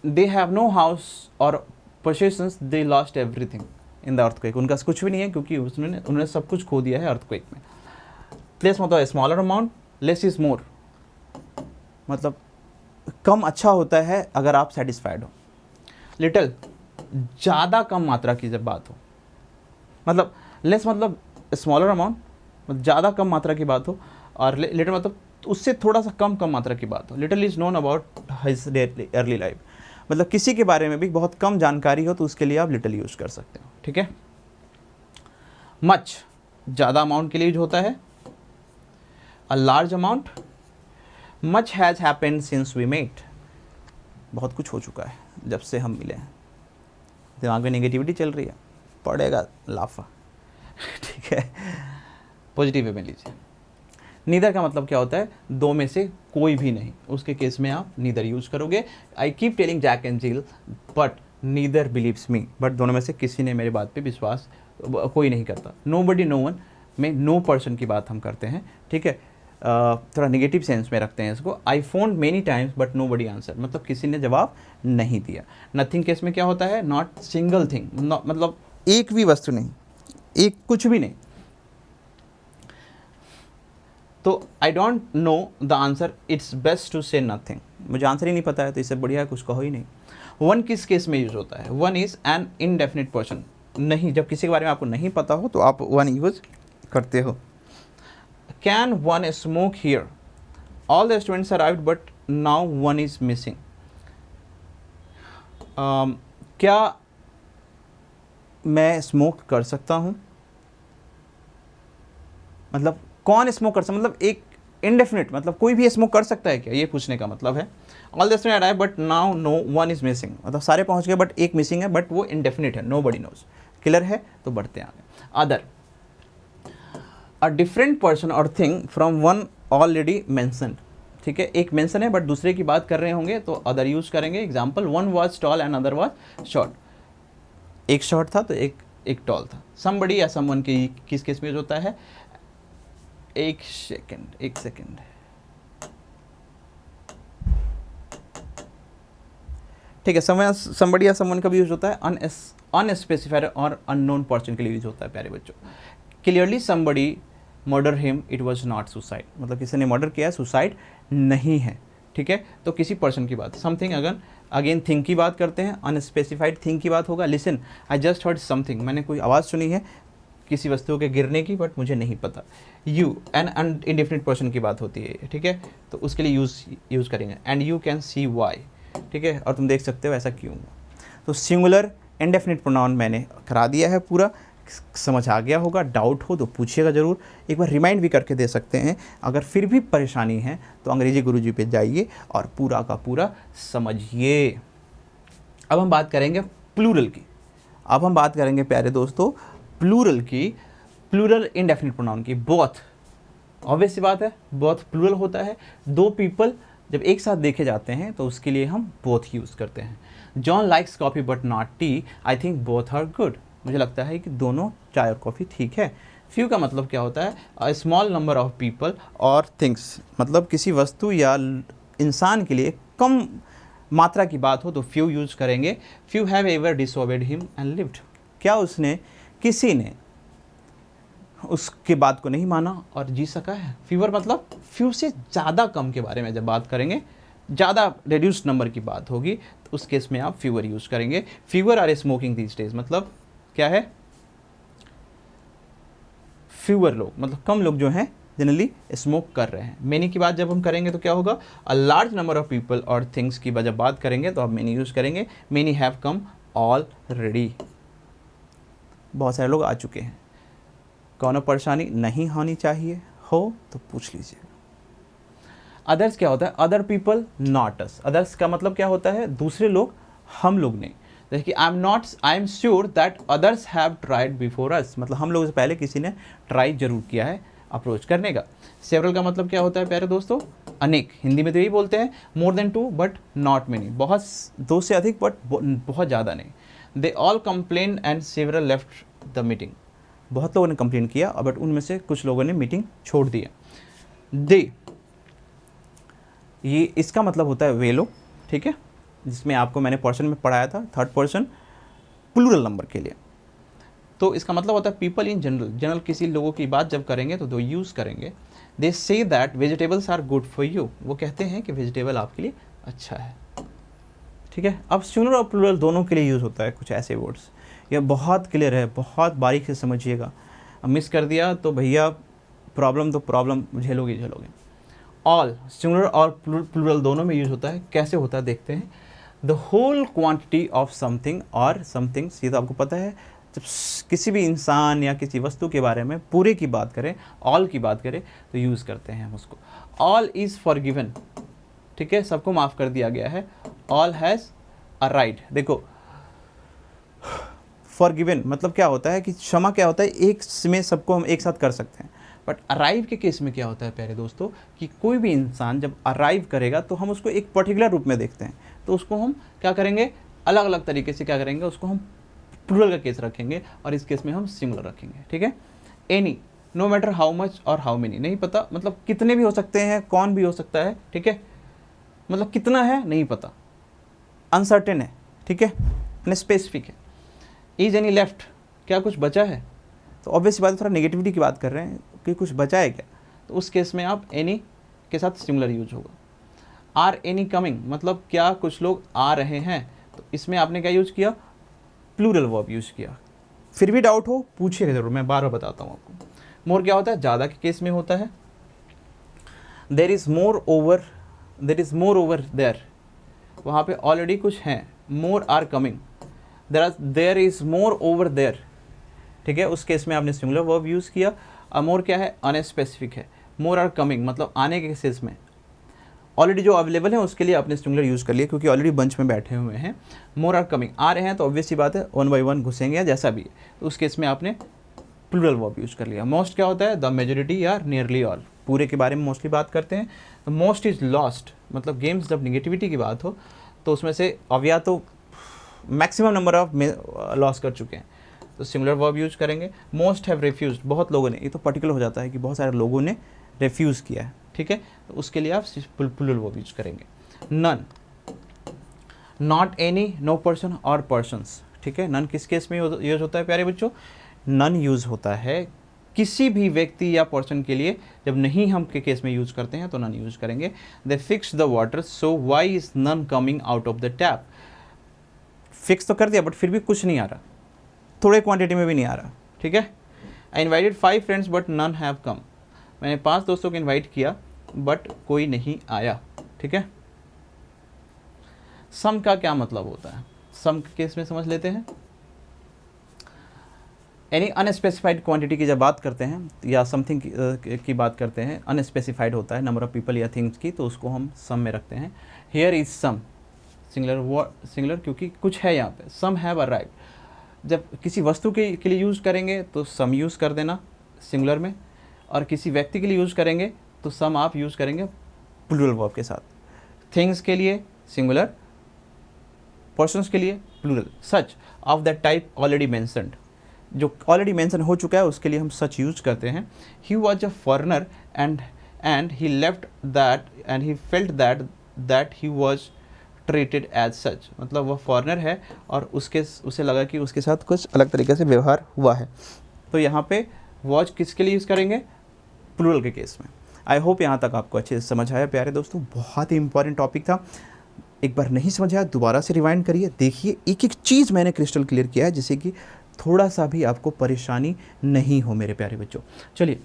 दे हैव नो हाउस और possessions, they lost everything in the earthquake, उनका कुछ भी नहीं है क्योंकि उन्होंने सब कुछ खो दिया है अर्थक्वेक में। प्लेस मतलब smaller amount, less is more, मतलब कम अच्छा होता है अगर आप सेटिस्फाइड हो। लिटिल, ज़्यादा कम मात्रा की जब बात हो, मतलब लेस मतलब स्मॉलर अमाउंट, मतलब ज़्यादा कम मात्रा की बात हो, और लिटिल मतलब उससे थोड़ा सा कम मात्रा की बात हो। Little is known about his early life, मतलब किसी के बारे में भी बहुत कम जानकारी हो तो उसके लिए आप लिटिल यूज़ कर सकते हो। ठीक है, मच ज़्यादा अमाउंट के लिए यूज होता है। A large amount, much has happened since we met, बहुत कुछ हो चुका है जब से हम मिले हैं, दिमाग में नेगेटिविटी चल रही है, पड़ेगा लाफा। ठीक है, पॉजिटिव वे में लीजिए। नीदर का मतलब क्या होता है, 2 में से कोई भी नहीं, उसके केस में आप नीदर यूज करोगे। I keep telling Jack and Jill but neither believes me, but दोनों में से किसी ने मेरे बात पे विश्वास कोई नहीं करता। नो बडी नो वन में नो पर्सन की बात हम करते हैं। ठीक है, थोड़ा नेगेटिव सेंस में रखते हैं इसको। I phone many times but nobody answer, मतलब किसी ने जवाब नहीं दिया। नथिंग केस में क्या होता है, नॉट सिंगल थिंग, मतलब एक भी वस्तु नहीं, एक कुछ भी नहीं। तो I don't know the answer, it's best to say nothing, मुझे आंसर ही नहीं पता है तो इससे बढ़िया है कुछ कहो ही नहीं। वन किस केस में यूज होता है? One is an indefinite person. नहीं, जब किसी के बारे में आपको नहीं पता हो तो आप वन यूज करते हो। Can one smoke here? All the students arrived but now one is missing. क्या मैं स्मोक कर सकता हूँ? मतलब कौन स्मोक कर सकता, मतलब एक इनडेफिनिट, मतलब कोई भी स्मोक कर सकता है क्या, ये पूछने का मतलब है। All the student arrive but now no one is missing, मतलब सारे पहुंच गए बट एक मिसिंग है, बट वो इनडेफिनिट है, नो बडी नोज। क्लियर है? तो बढ़ते हैं आगे। अदर, अ डिफरेंट पर्सन और थिंग फ्रॉम वन ऑलरेडी मैंसन्ड। ठीक है, एक मेंशन है बट दूसरे की बात कर रहे होंगे तो अदर यूज करेंगे। Example, one was tall and other was short. एक शॉर्ट था तो एक टॉल था। समबडी या समवन की किस केस में यूज होता है? एक सेकेंड। ठीक है, समबडी या समवन का भी यूज होता है। अनस्पेसिफाइड और अननोन पर्सन के लिए यूज होता है प्यारे बच्चों। Clearly somebody murder him, it was not suicide, मतलब किसी ने मर्डर किया है, सुसाइड नहीं है। ठीक है, तो किसी पर्सन की बात। समथिंग, अगेन थिंग की बात करते हैं, अनस्पेसिफाइड थिंग की बात होगा। Listen, I just heard something, मैंने कोई आवाज़ सुनी है किसी वस्तु के गिरने की बट मुझे नहीं पता। यू, एन इनडेफिनिट पर्सन की बात होती है। ठीक है, तो उसके लिए यूज़ करेंगे। And you can see why. ठीक है, और तुम देख सकते हो ऐसा क्यों हुआ। तो सिंगुलर इंडेफिनिट प्रोनाउन मैंने करा दिया है पूरा, समझ आ गया होगा। डाउट हो तो पूछिएगा ज़रूर, एक बार रिमाइंड भी करके दे सकते हैं। अगर फिर भी परेशानी है तो अंग्रेजी गुरुजी पे जाइए और पूरा का पूरा समझिए। अब हम बात करेंगे प्लूरल की। अब हम बात करेंगे प्यारे दोस्तों प्लूरल की, प्लूरल इंडेफिनिट प्रोनाउन की। बोथ, ऑब्वियस सी बात है, बोथ प्लूरल होता है। दो पीपल जब एक साथ देखे जाते हैं तो उसके लिए हम बोथ यूज़ करते हैं। John likes coffee but not tea, I think both are good, मुझे लगता है कि दोनों चाय और कॉफ़ी ठीक है। फ्यू का मतलब क्या होता है? A small number of people और थिंग्स, मतलब किसी वस्तु या इंसान के लिए कम मात्रा की बात हो तो फ्यू यूज करेंगे। Few have ever disobeyed him and lived, क्या उसने, किसी ने उसके बात को नहीं माना और जी सका है। फीवर मतलब फ्यू से ज़्यादा कम के बारे में जब बात करेंगे, ज़्यादा रिड्यूस्ड नंबर की बात होगी तो उस केस में आप फीवर यूज़ करेंगे। Fewer are smoking these days, मतलब क्या है? फ्यूअर लोग, मतलब कम लोग जो हैं जनरली स्मोक कर रहे हैं। मेनी की बात जब हम करेंगे तो क्या होगा? A large number of people और थिंग्स की जब बात करेंगे तो आप मेनी यूज़ करेंगे। मेनी हैव कम ऑलरेडी, बहुत सारे लोग आ चुके हैं। कौन परेशानी नहीं होनी चाहिए, हो तो पूछ लीजिए। अदर्स क्या होता है? Other people not us. Others का मतलब क्या होता है? दूसरे लोग, हम लोग नहीं। जैसे कि I am sure that others have tried before us, मतलब हम लोगों से पहले किसी ने ट्राई जरूर किया है अप्रोच करने का। सेवरल का मतलब क्या होता है प्यारे दोस्तों? अनेक, हिंदी में तो यही बोलते हैं। More than two but not many, बहुत, दो से अधिक बट बहुत ज़्यादा नहीं। They all complain and several left the meeting, बहुत लोगों ने कंप्लेन किया बट उनमें से कुछ लोगों ने मीटिंग छोड़ दिया। दे, ये इसका मतलब होता है वे लोग। ठीक है, जिसमें आपको मैंने पर्सन में पढ़ाया था, थर्ड पर्सन प्लूरल नंबर के लिए। तो इसका मतलब होता है पीपल इन जनरल किसी लोगों की बात जब करेंगे तो दो यूज़ करेंगे। They say that vegetables are good for you, वो कहते हैं कि वेजिटेबल आपके लिए अच्छा है। ठीक है, अब सिंगुलर और प्लूरल दोनों के लिए यूज़ होता है कुछ ऐसे वर्ड्स। यह बहुत क्लियर है, बहुत बारीक से समझिएगा। अब मिस कर दिया तो भैया प्रॉब्लम झेलोगे। ऑल, सिंगुलर और प्लूरल दोनों में यूज होता है। कैसे होता है देखते हैं। The whole quantity of something और समथिंग्स, ये तो आपको पता है। जब किसी भी इंसान या किसी वस्तु के बारे में पूरे की बात करें, ऑल की बात करें तो यूज़ करते हैं हम उसको। ऑल इज़ फॉरगिवन, ठीक है, सबको माफ़ कर दिया गया है। ऑल हैज़ अ राइट, देखो फॉरगिवन मतलब क्या होता है कि क्षमा क्या होता है, एक में सबको हम एक साथ कर सकते हैं। बट अराइव के केस में क्या होता है प्यारे दोस्तों कि कोई भी इंसान जब अराइव करेगा तो हम उसको एक पर्टिकुलर रूप में देखते हैं, तो उसको हम क्या करेंगे, अलग अलग तरीके से क्या करेंगे, उसको हम प्लूरल का केस रखेंगे और इस केस में हम सिंगुलर रखेंगे। ठीक है, any, no matter how much और हाउ मेनी, नहीं पता मतलब कितने भी हो सकते हैं, कौन भी हो सकता है। ठीक है, मतलब कितना है नहीं पता, अनसर्टेन है। ठीक है, स्पेसिफिक है। इज एनी लेफ्ट, क्या कुछ बचा है, तो ऑब्वियस बात है थोड़ा नेगेटिविटी की बात कर रहे हैं कि कुछ बचा है क्या, तो उस केस में आप एनी के साथ सिंगुलर यूज होगा। आर एनी कमिंग, मतलब क्या कुछ लोग आ रहे हैं, तो इसमें आपने क्या यूज़ किया, प्लूरल वर्ब यूज़ किया। फिर भी डाउट हो पूछिएगा ज़रूर, मैं बार बार बताता हूँ आपको। मोर क्या होता है, ज़्यादा के केस में होता है। There is more over there, वहाँ पे ऑलरेडी कुछ हैं, more are coming, there is more over there, ठीक है, उस केस में आपने सिंगुलर वर्ब यूज़ किया। मोर क्या है, अनस्पेसिफिक है। मोर आर कमिंग मतलब आने के केसेस में ऑलरेडी जो अवेलेबल है उसके लिए आपने सिंगुलर यूज़ कर लिया, क्योंकि ऑलरेडी बंच में बैठे हुए हैं। मोर आर कमिंग आ रहे हैं तो ऑब्वियस सी बात है वन बाई वन घुसेंगे या जैसा भी है, तो उस केस में आपने प्लूरल वर्ब यूज़ कर लिया। मोस्ट क्या होता है, द मेजोरिटी या नियरली ऑल, पूरे के बारे में मोस्टली बात करते हैं। तो मोस्ट इज़ लॉस्ट, मतलब गेम्स जब निगेटिविटी की बात हो तो उसमें से अब या तो मैक्सिमम नंबर ऑफ लॉस कर चुके हैं तो सिंगुलर वर्ब यूज करेंगे। मोस्ट हैव रिफ्यूज, बहुत लोगों ने, ये तो पर्टिकुलर हो जाता है कि बहुत सारे लोगों ने रिफ्यूज़ किया है, ठीक है, तो उसके लिए आप प्लूरल वर्ब यूज करेंगे। None, not any, no person और पर्सन्स, ठीक है। नन किस केस में यूज होता है प्यारे बच्चों, नन यूज होता है किसी भी व्यक्ति या पर्सन के लिए, जब नहीं हम के केस में यूज करते हैं तो नन यूज करेंगे। They fix the water so why is none coming out of the tap, fix तो कर दिया बट फिर भी कुछ नहीं आ रहा, थोड़े क्वांटिटी में भी नहीं आ रहा, ठीक है। I invited 5 friends but none have come, मैंने 5 दोस्तों को इन्वाइट किया बट कोई नहीं आया, ठीक है। सम का क्या मतलब होता है, सम के केस में समझ लेते हैं। एनी अनस्पेसिफाइड क्वांटिटी की जब बात करते हैं या समथिंग की बात करते हैं, अनस्पेसिफाइड होता है नंबर ऑफ पीपल या थिंग्स की, तो उसको हम सम में रखते हैं। हियर इज सम, सिंगुलर क्योंकि कुछ है यहाँ पे, सम हैव अराइव्ड। जब किसी वस्तु के लिए यूज़ करेंगे तो सम यूज़ कर देना सिंगुलर में, और किसी व्यक्ति के लिए यूज़ करेंगे तो सम आप यूज़ करेंगे प्लूरल वर्ब के साथ। थिंग्स के लिए सिंगुलर, पर्सन्स के लिए plural. Such of that type already mentioned, जो ऑलरेडी मेंशन हो चुका है उसके लिए हम सच यूज करते हैं। He was a foreigner and he left that and he felt that he was treated as such, मतलब वह फॉरनर है और उसे लगा कि उसके साथ कुछ अलग तरीके से व्यवहार हुआ है। तो यहाँ पे वॉज किसके लिए यूज़ करेंगे, प्लूरल के केस में। आई होप यहाँ तक आपको अच्छे से समझ आया प्यारे दोस्तों, बहुत ही इंपॉर्टेंट टॉपिक था। एक बार नहीं समझ आया दोबारा से रिवाइंड करिए, देखिए एक एक चीज़ मैंने क्रिस्टल क्लियर किया है जिससे कि थोड़ा सा भी आपको परेशानी नहीं हो मेरे प्यारे बच्चों। चलिए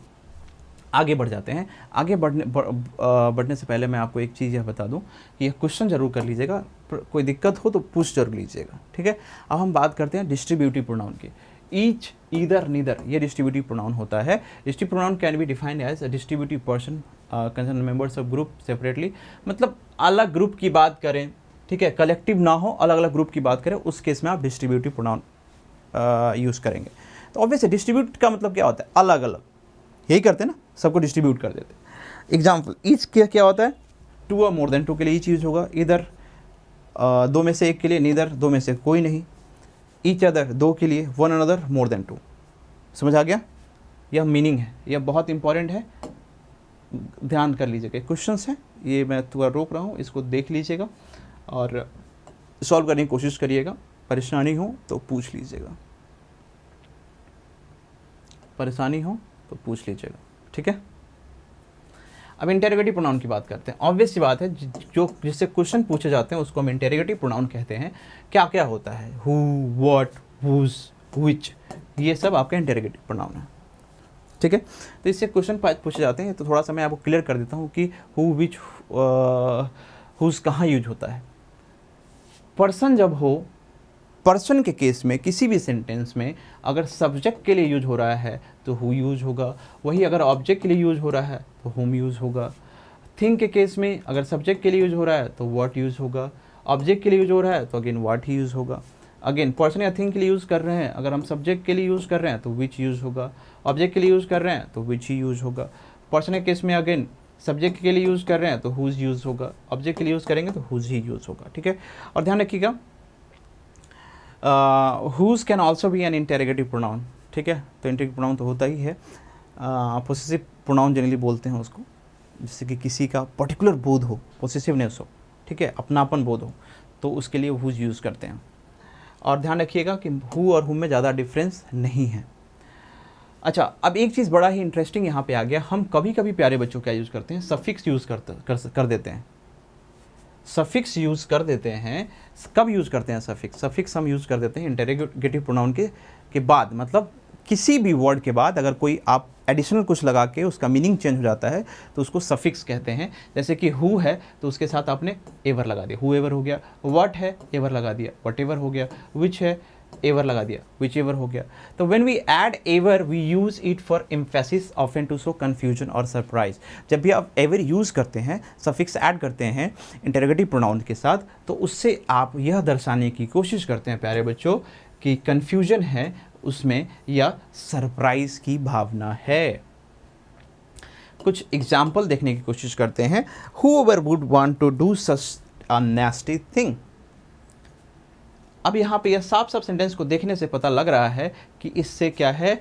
आगे बढ़ जाते हैं। आगे बढ़ने से पहले मैं आपको एक चीज़ यह बता दूं कि यह क्वेश्चन जरूर कर लीजिएगा, कोई दिक्कत हो तो पूछ जरूर लीजिएगा, ठीक है। अब हम बात करते हैं डिस्ट्रीब्यूटिव प्रोनाउन की। ईच, ईदर, नीदर, ये डिस्ट्रीब्यूटिव प्रोनाउन होता है। Distributive pronoun can be defined as a distributive person concern members of group separately, मतलब अलग ग्रुप की बात करें, ठीक है, कलेक्टिव ना हो, अलग अलग ग्रुप की बात करें, उस केस में आप डिस्ट्रीब्यूटिव प्रोनाउन यूज़ करेंगे। तो ऑब्वियसली डिस्ट्रीब्यूट का मतलब क्या होता है, अलग अलग, यही करते हैं ना, सबको डिस्ट्रीब्यूट कर देते हैं। एग्जाम्पल, ईच क्या होता है, 2 और मोर देन 2 के लिए ईच यूज होगा। इधर 2 में से 1 के लिए, नीदर 2 में से कोई नहीं। ईच अदर 2 के लिए, वन अनदर मोर देन 2। समझ आ गया, यह मीनिंग है, यह बहुत इंपॉर्टेंट है, ध्यान कर लीजिएगा। क्वेश्चंस हैं ये, मैं थोड़ा रोक रहा हूँ, इसको देख लीजिएगा और सॉल्व करने की कोशिश करिएगा। परेशानी हो तो पूछ लीजिएगा, परेशानी हो तो पूछ लीजिएगा, ठीक है। अब इंटेरोगेटिव प्रोनाउन की बात करते हैं। ऑब्वियस सी बात है, जो जिससे क्वेश्चन पूछे जाते हैं उसको हम इंटेरोगेटिव प्रोनाउन कहते हैं। क्या क्या होता है, हु, व्हाट, हुज, व्हिच, ये सब आपका इंटेरोगेटिव प्रोनाउन है, ठीक है। तो इससे क्वेश्चन पूछे जाते हैं, तो थोड़ा सा मैं आपको क्लियर कर देता हूँ कि हु, विच, हुज कहाँ यूज होता है। पर्सन जब हो, पर्सन के केस में किसी भी सेंटेंस में अगर सब्जेक्ट के लिए यूज हो रहा है तो हु यूज होगा, वही अगर ऑब्जेक्ट के लिए यूज हो रहा है तो हुम यूज होगा। थिंग के केस में अगर सब्जेक्ट के लिए यूज हो रहा है तो व्हाट यूज होगा, ऑब्जेक्ट के लिए यूज हो रहा है तो अगेन व्हाट ही यूज होगा। अगेन पर्सन या थिंग के लिए यूज कर रहे हैं, अगर हम सब्जेक्ट के लिए यूज कर रहे हैं तो विच यूज होगा, ऑब्जेक्ट के लिए यूज कर रहे हैं तो विच ही यूज होगा। पर्सन के केस में अगेन सब्जेक्ट के लिए यूज कर रहे हैं तो हुज यूज होगा, ऑब्जेक्ट के लिए यूज करेंगे तो हुज ही यूज होगा, ठीक है। और ध्यान रखिएगा, whose can also be N interrogative pronoun, ठीक है। तो इंटेरोगेटिव प्रोनाउन तो होता ही है। पोसेसिव प्रोनाउन जनरली बोलते हैं उसको, जिससे कि किसी का पर्टिकुलर बोध हो, पोसेसिवनेस हो, ठीक है, अपनापन बोध हो, तो उसके लिए whose यूज़ करते हैं। और ध्यान रखिएगा कि who और whom में ज़्यादा डिफरेंस नहीं है। अच्छा, अब एक चीज़ बड़ा ही इंटरेस्टिंग यहाँ पे आ गया, हम कभी कभी प्यारे बच्चों क्या यूज़ करते हैं, सफिक्स यूज़ कर देते हैं। सफिक्स यूज़ कर देते हैं। कब यूज़ करते हैं सफिक्स? सफिक्स हम यूज़ कर देते हैं इंटरोगेटिव प्रोनाउन के बाद, मतलब किसी भी वर्ड के बाद अगर कोई आप एडिशनल कुछ लगा के उसका मीनिंग चेंज हो जाता है तो उसको सफिक्स कहते हैं। जैसे कि हु है तो उसके साथ आपने एवर लगा दिया, हु एवर हो गया। व्हाट है, एवर लगा दिया, वट एवर हो गया। विच है, एवर लगा दिया, विच एवर हो गया। तो when we add ever we use it for emphasis often to show confusion और सरप्राइज। जब भी आप एवर यूज़ करते हैं, सफिक्स ऐड करते हैं इंटरोगेटिव प्रोनाउन के साथ, तो उससे आप यह दर्शाने की कोशिश करते हैं प्यारे बच्चों कि कन्फ्यूजन है उसमें या सरप्राइज की भावना है। कुछ एग्जाम्पल देखने की कोशिश करते हैं। Whoever would want to do such a nasty thing। अब यहाँ पे यह साफ साफ सेंटेंस को देखने से पता लग रहा है कि इससे क्या है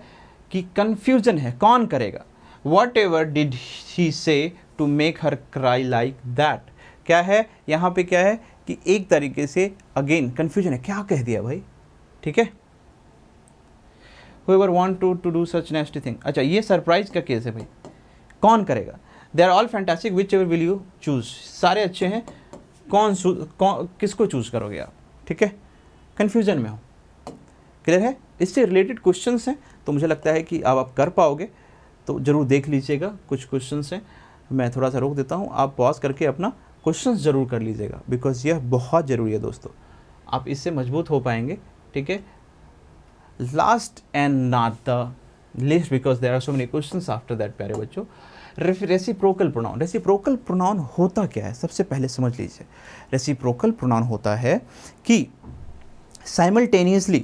कि कंफ्यूजन है, कौन करेगा। Whatever did he say to make her cry like that। क्या है यहाँ पे, क्या है कि एक तरीके से अगेन कंफ्यूजन है, क्या कह दिया भाई, ठीक है। Whoever want to do such nasty thing। अच्छा, ये सरप्राइज का केस है भाई, कौन करेगा। They are all fantastic whichever will you choose. सारे अच्छे हैं, कौन किसको चूज करोगे आप, ठीक है। कन्फ्यूजन में हो, क्लियर है। इससे रिलेटेड क्वेश्चंस हैं तो मुझे लगता है कि आप कर पाओगे, तो ज़रूर देख लीजिएगा। कुछ क्वेश्चंस हैं, मैं थोड़ा सा रोक देता हूँ, आप पॉज करके अपना क्वेश्चंस ज़रूर कर लीजिएगा, बिकॉज यह बहुत ज़रूरी है दोस्तों, आप इससे मजबूत हो पाएंगे, ठीक है। Last and not the list, because there are so many questions after that प्यारे बच्चों। Reciprocal pronoun. रेसिप्रोकल प्रोनाउन होता क्या है, सबसे पहले समझ लीजिए। रेसिप्रोकल प्रोनाउन होता है कि साइमल्टेनियसली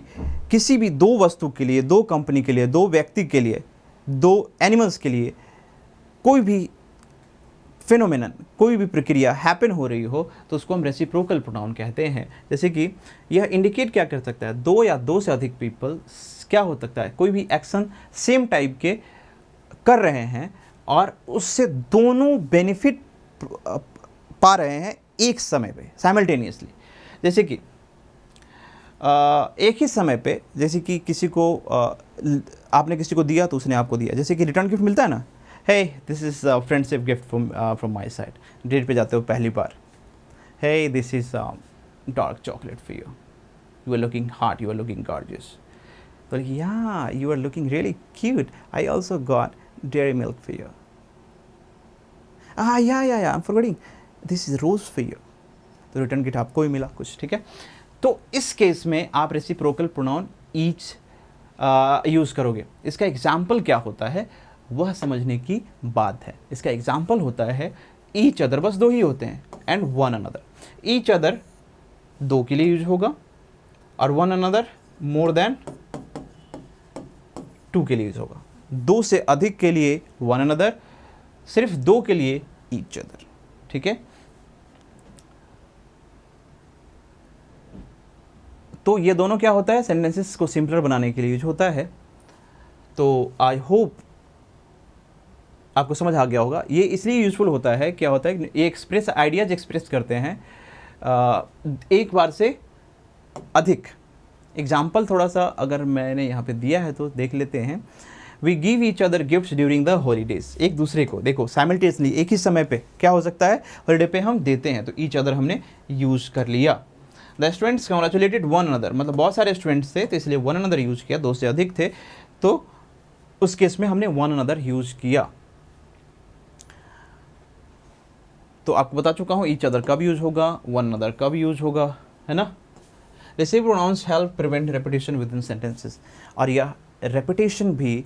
किसी भी दो वस्तु के लिए, दो कंपनी के लिए, दो व्यक्ति के लिए, दो एनिमल्स के लिए कोई भी फिनोमेनन, कोई भी प्रक्रिया हैपन हो रही हो तो उसको हम रेसिप्रोकल प्रोनाउन कहते हैं। जैसे कि यह इंडिकेट क्या कर सकता है, दो या दो से अधिक पीपल क्या हो सकता है, कोई भी एक्शन सेम टाइप के कर रहे हैं और उससे दोनों बेनिफिट पा रहे हैं एक समय पे, साइमल्टेनियसली। जैसे कि एक ही समय पे, जैसे कि किसी को आपने किसी को दिया तो उसने आपको दिया, जैसे कि रिटर्न गिफ्ट मिलता है ना, hey this is a friendship gift from my side। Date पे जाते हो पहली बार, hey this is dark chocolate for you, you are looking hot, you are looking gorgeous। तो yeah you are looking really cute, I also got dairy milk for you। yeah I'm forgetting, this is rose for you। तो रिटर्न गिफ्ट आपको ही मिला कुछ, ठीक है। तो इस केस में आप रेसिप्रोकल प्रोनाउन ईच यूज़ करोगे। इसका एग्जाम्पल क्या होता है वह समझने की बात है। इसका एग्जाम्पल होता है ईच अदर, बस दो ही होते हैं, and one another. Each other दो के लिए यूज होगा और one another more than two के लिए यूज होगा। दो से अधिक के लिए वन अनदर, सिर्फ दो के लिए ईच अदर, ठीक है। तो ये दोनों क्या होता है, सेंटेंसेस को सिंपलर बनाने के लिए यूज होता है। तो आई होप आपको समझ आ गया होगा। ये इसलिए यूज़फुल होता है, क्या होता है, ये एक्सप्रेस आइडियाज एक्सप्रेस करते हैं एक बार से अधिक। एग्जाम्पल थोड़ा सा अगर मैंने यहाँ पे दिया है तो देख लेते हैं। We give each other gifts during the holidays. एक दूसरे को देखो साइमल्टेनियसली एक ही समय पे क्या हो सकता है, हॉलीडे पे हम देते हैं, तो ईच अदर हमने यूज़ कर लिया। The students congratulated one another, मतलब बहुत सारे स्टूडेंट्स थे तो इसलिए वन अनदर यूज़ किया, दो से अधिक थे तो उस केस में हमने वन अनदर यूज़ किया। तो आपको बता चुका हूँ ईच अदर कब यूज होगा, वन अदर कब यूज होगा, है ना। Receive pronouns help prevent repetition within sentences. और यह रेपिटेशन भी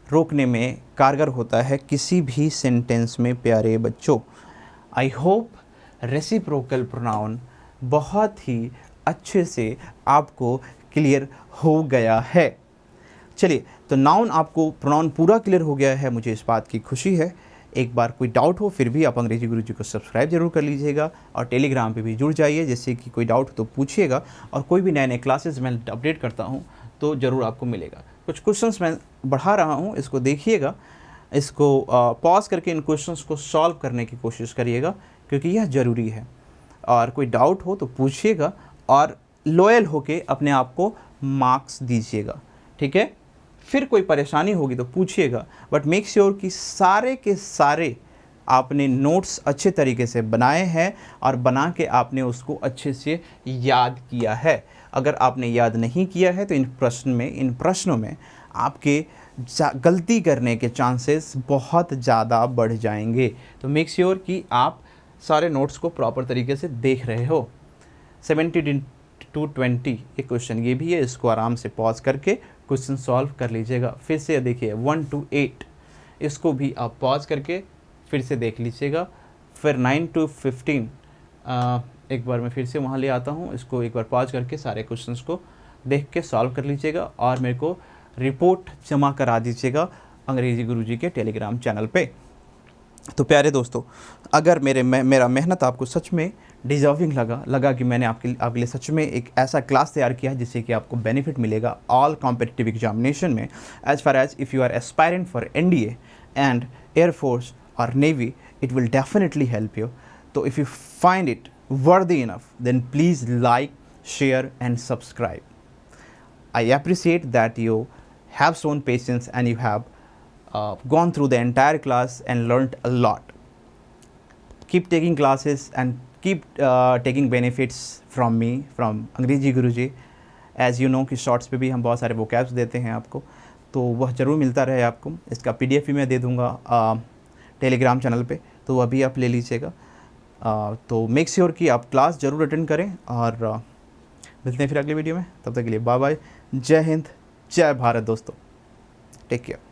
रोकने में कारगर होता है किसी भी सेंटेंस में प्यारे बच्चों। आई होप रेसिप्रोकल प्रोनाउन बहुत ही अच्छे से आपको क्लियर हो गया है। चलिए, तो नाउन आपको प्रोनाउन पूरा क्लियर हो गया है, मुझे इस बात की खुशी है। एक बार कोई डाउट हो फिर भी आप अंग्रेजी गुरुजी को सब्सक्राइब जरूर कर लीजिएगा और टेलीग्राम पे भी जुड़ जाइए, जिससे कि कोई डाउट हो तो पूछिएगा और कोई भी नए नए क्लासेस मैं अपडेट करता हूँ तो ज़रूर आपको मिलेगा। कुछ क्वेश्चंस मैं बढ़ा रहा हूँ, इसको देखिएगा, इसको पॉज करके इन क्वेश्चंस को सॉल्व करने की कोशिश करिएगा क्योंकि यह ज़रूरी है। और कोई डाउट हो तो पूछिएगा और लॉयल होके अपने आप को मार्क्स दीजिएगा, ठीक है। फिर कोई परेशानी होगी तो पूछिएगा, बट मेक श्योर कि सारे के सारे आपने नोट्स अच्छे तरीके से बनाए हैं और बना के आपने उसको अच्छे से याद किया है। अगर आपने याद नहीं किया है तो इन प्रश्नों में आपके गलती करने के चांसेस बहुत ज़्यादा बढ़ जाएंगे। तो मेक श्योर कि आप सारे नोट्स को प्रॉपर तरीके से देख रहे हो। 70 to 20 एक क्वेश्चन ये भी है, इसको आराम से पॉज करके क्वेश्चन सॉल्व कर लीजिएगा। फिर से देखिए 1 to 8 इसको भी आप पॉज करके फिर से देख लीजिएगा। फिर 9 to 15 एक बार मैं फिर से वहाँ ले आता हूँ, इसको एक बार पॉज करके सारे क्वेश्चंस को देख के सॉल्व कर लीजिएगा और मेरे को रिपोर्ट जमा करा दीजिएगा अंग्रेजी गुरुजी के टेलीग्राम चैनल पे। तो प्यारे दोस्तों, अगर मेरा मेहनत आपको सच में डिजर्विंग लगा कि मैंने आपके लिए सच में एक ऐसा क्लास तैयार किया है जिससे कि आपको बेनिफिट मिलेगा ऑल कॉम्पिटिटिव एग्जामिनेशन में, as far as if you are aspirant for NDA and air force और navy, it will definitely help you. तो if you find it worthy enough, then please like, share and subscribe. I appreciate that you have shown patience and you have gone through the entire class and learned a lot. Keep taking classes and keep taking benefits from me, from अंग्रेजी गुरुजी। As you know कि शॉर्ट्स पे भी हम बहुत सारे vocabs देते हैं आपको, तो वह ज़रूर मिलता रहे आपको। इसका PDF भी मैं दे दूँगा टेलीग्राम चैनल पे, तो वह भी आप ले लीजिएगा। तो मेक श्योर कि आप क्लास ज़रूर अटेंड करें और मिलते हैं फिर अगले वीडियो में। तब तक के लिए बाय बाय, जय हिंद, जय भारत दोस्तों, टेक केयर।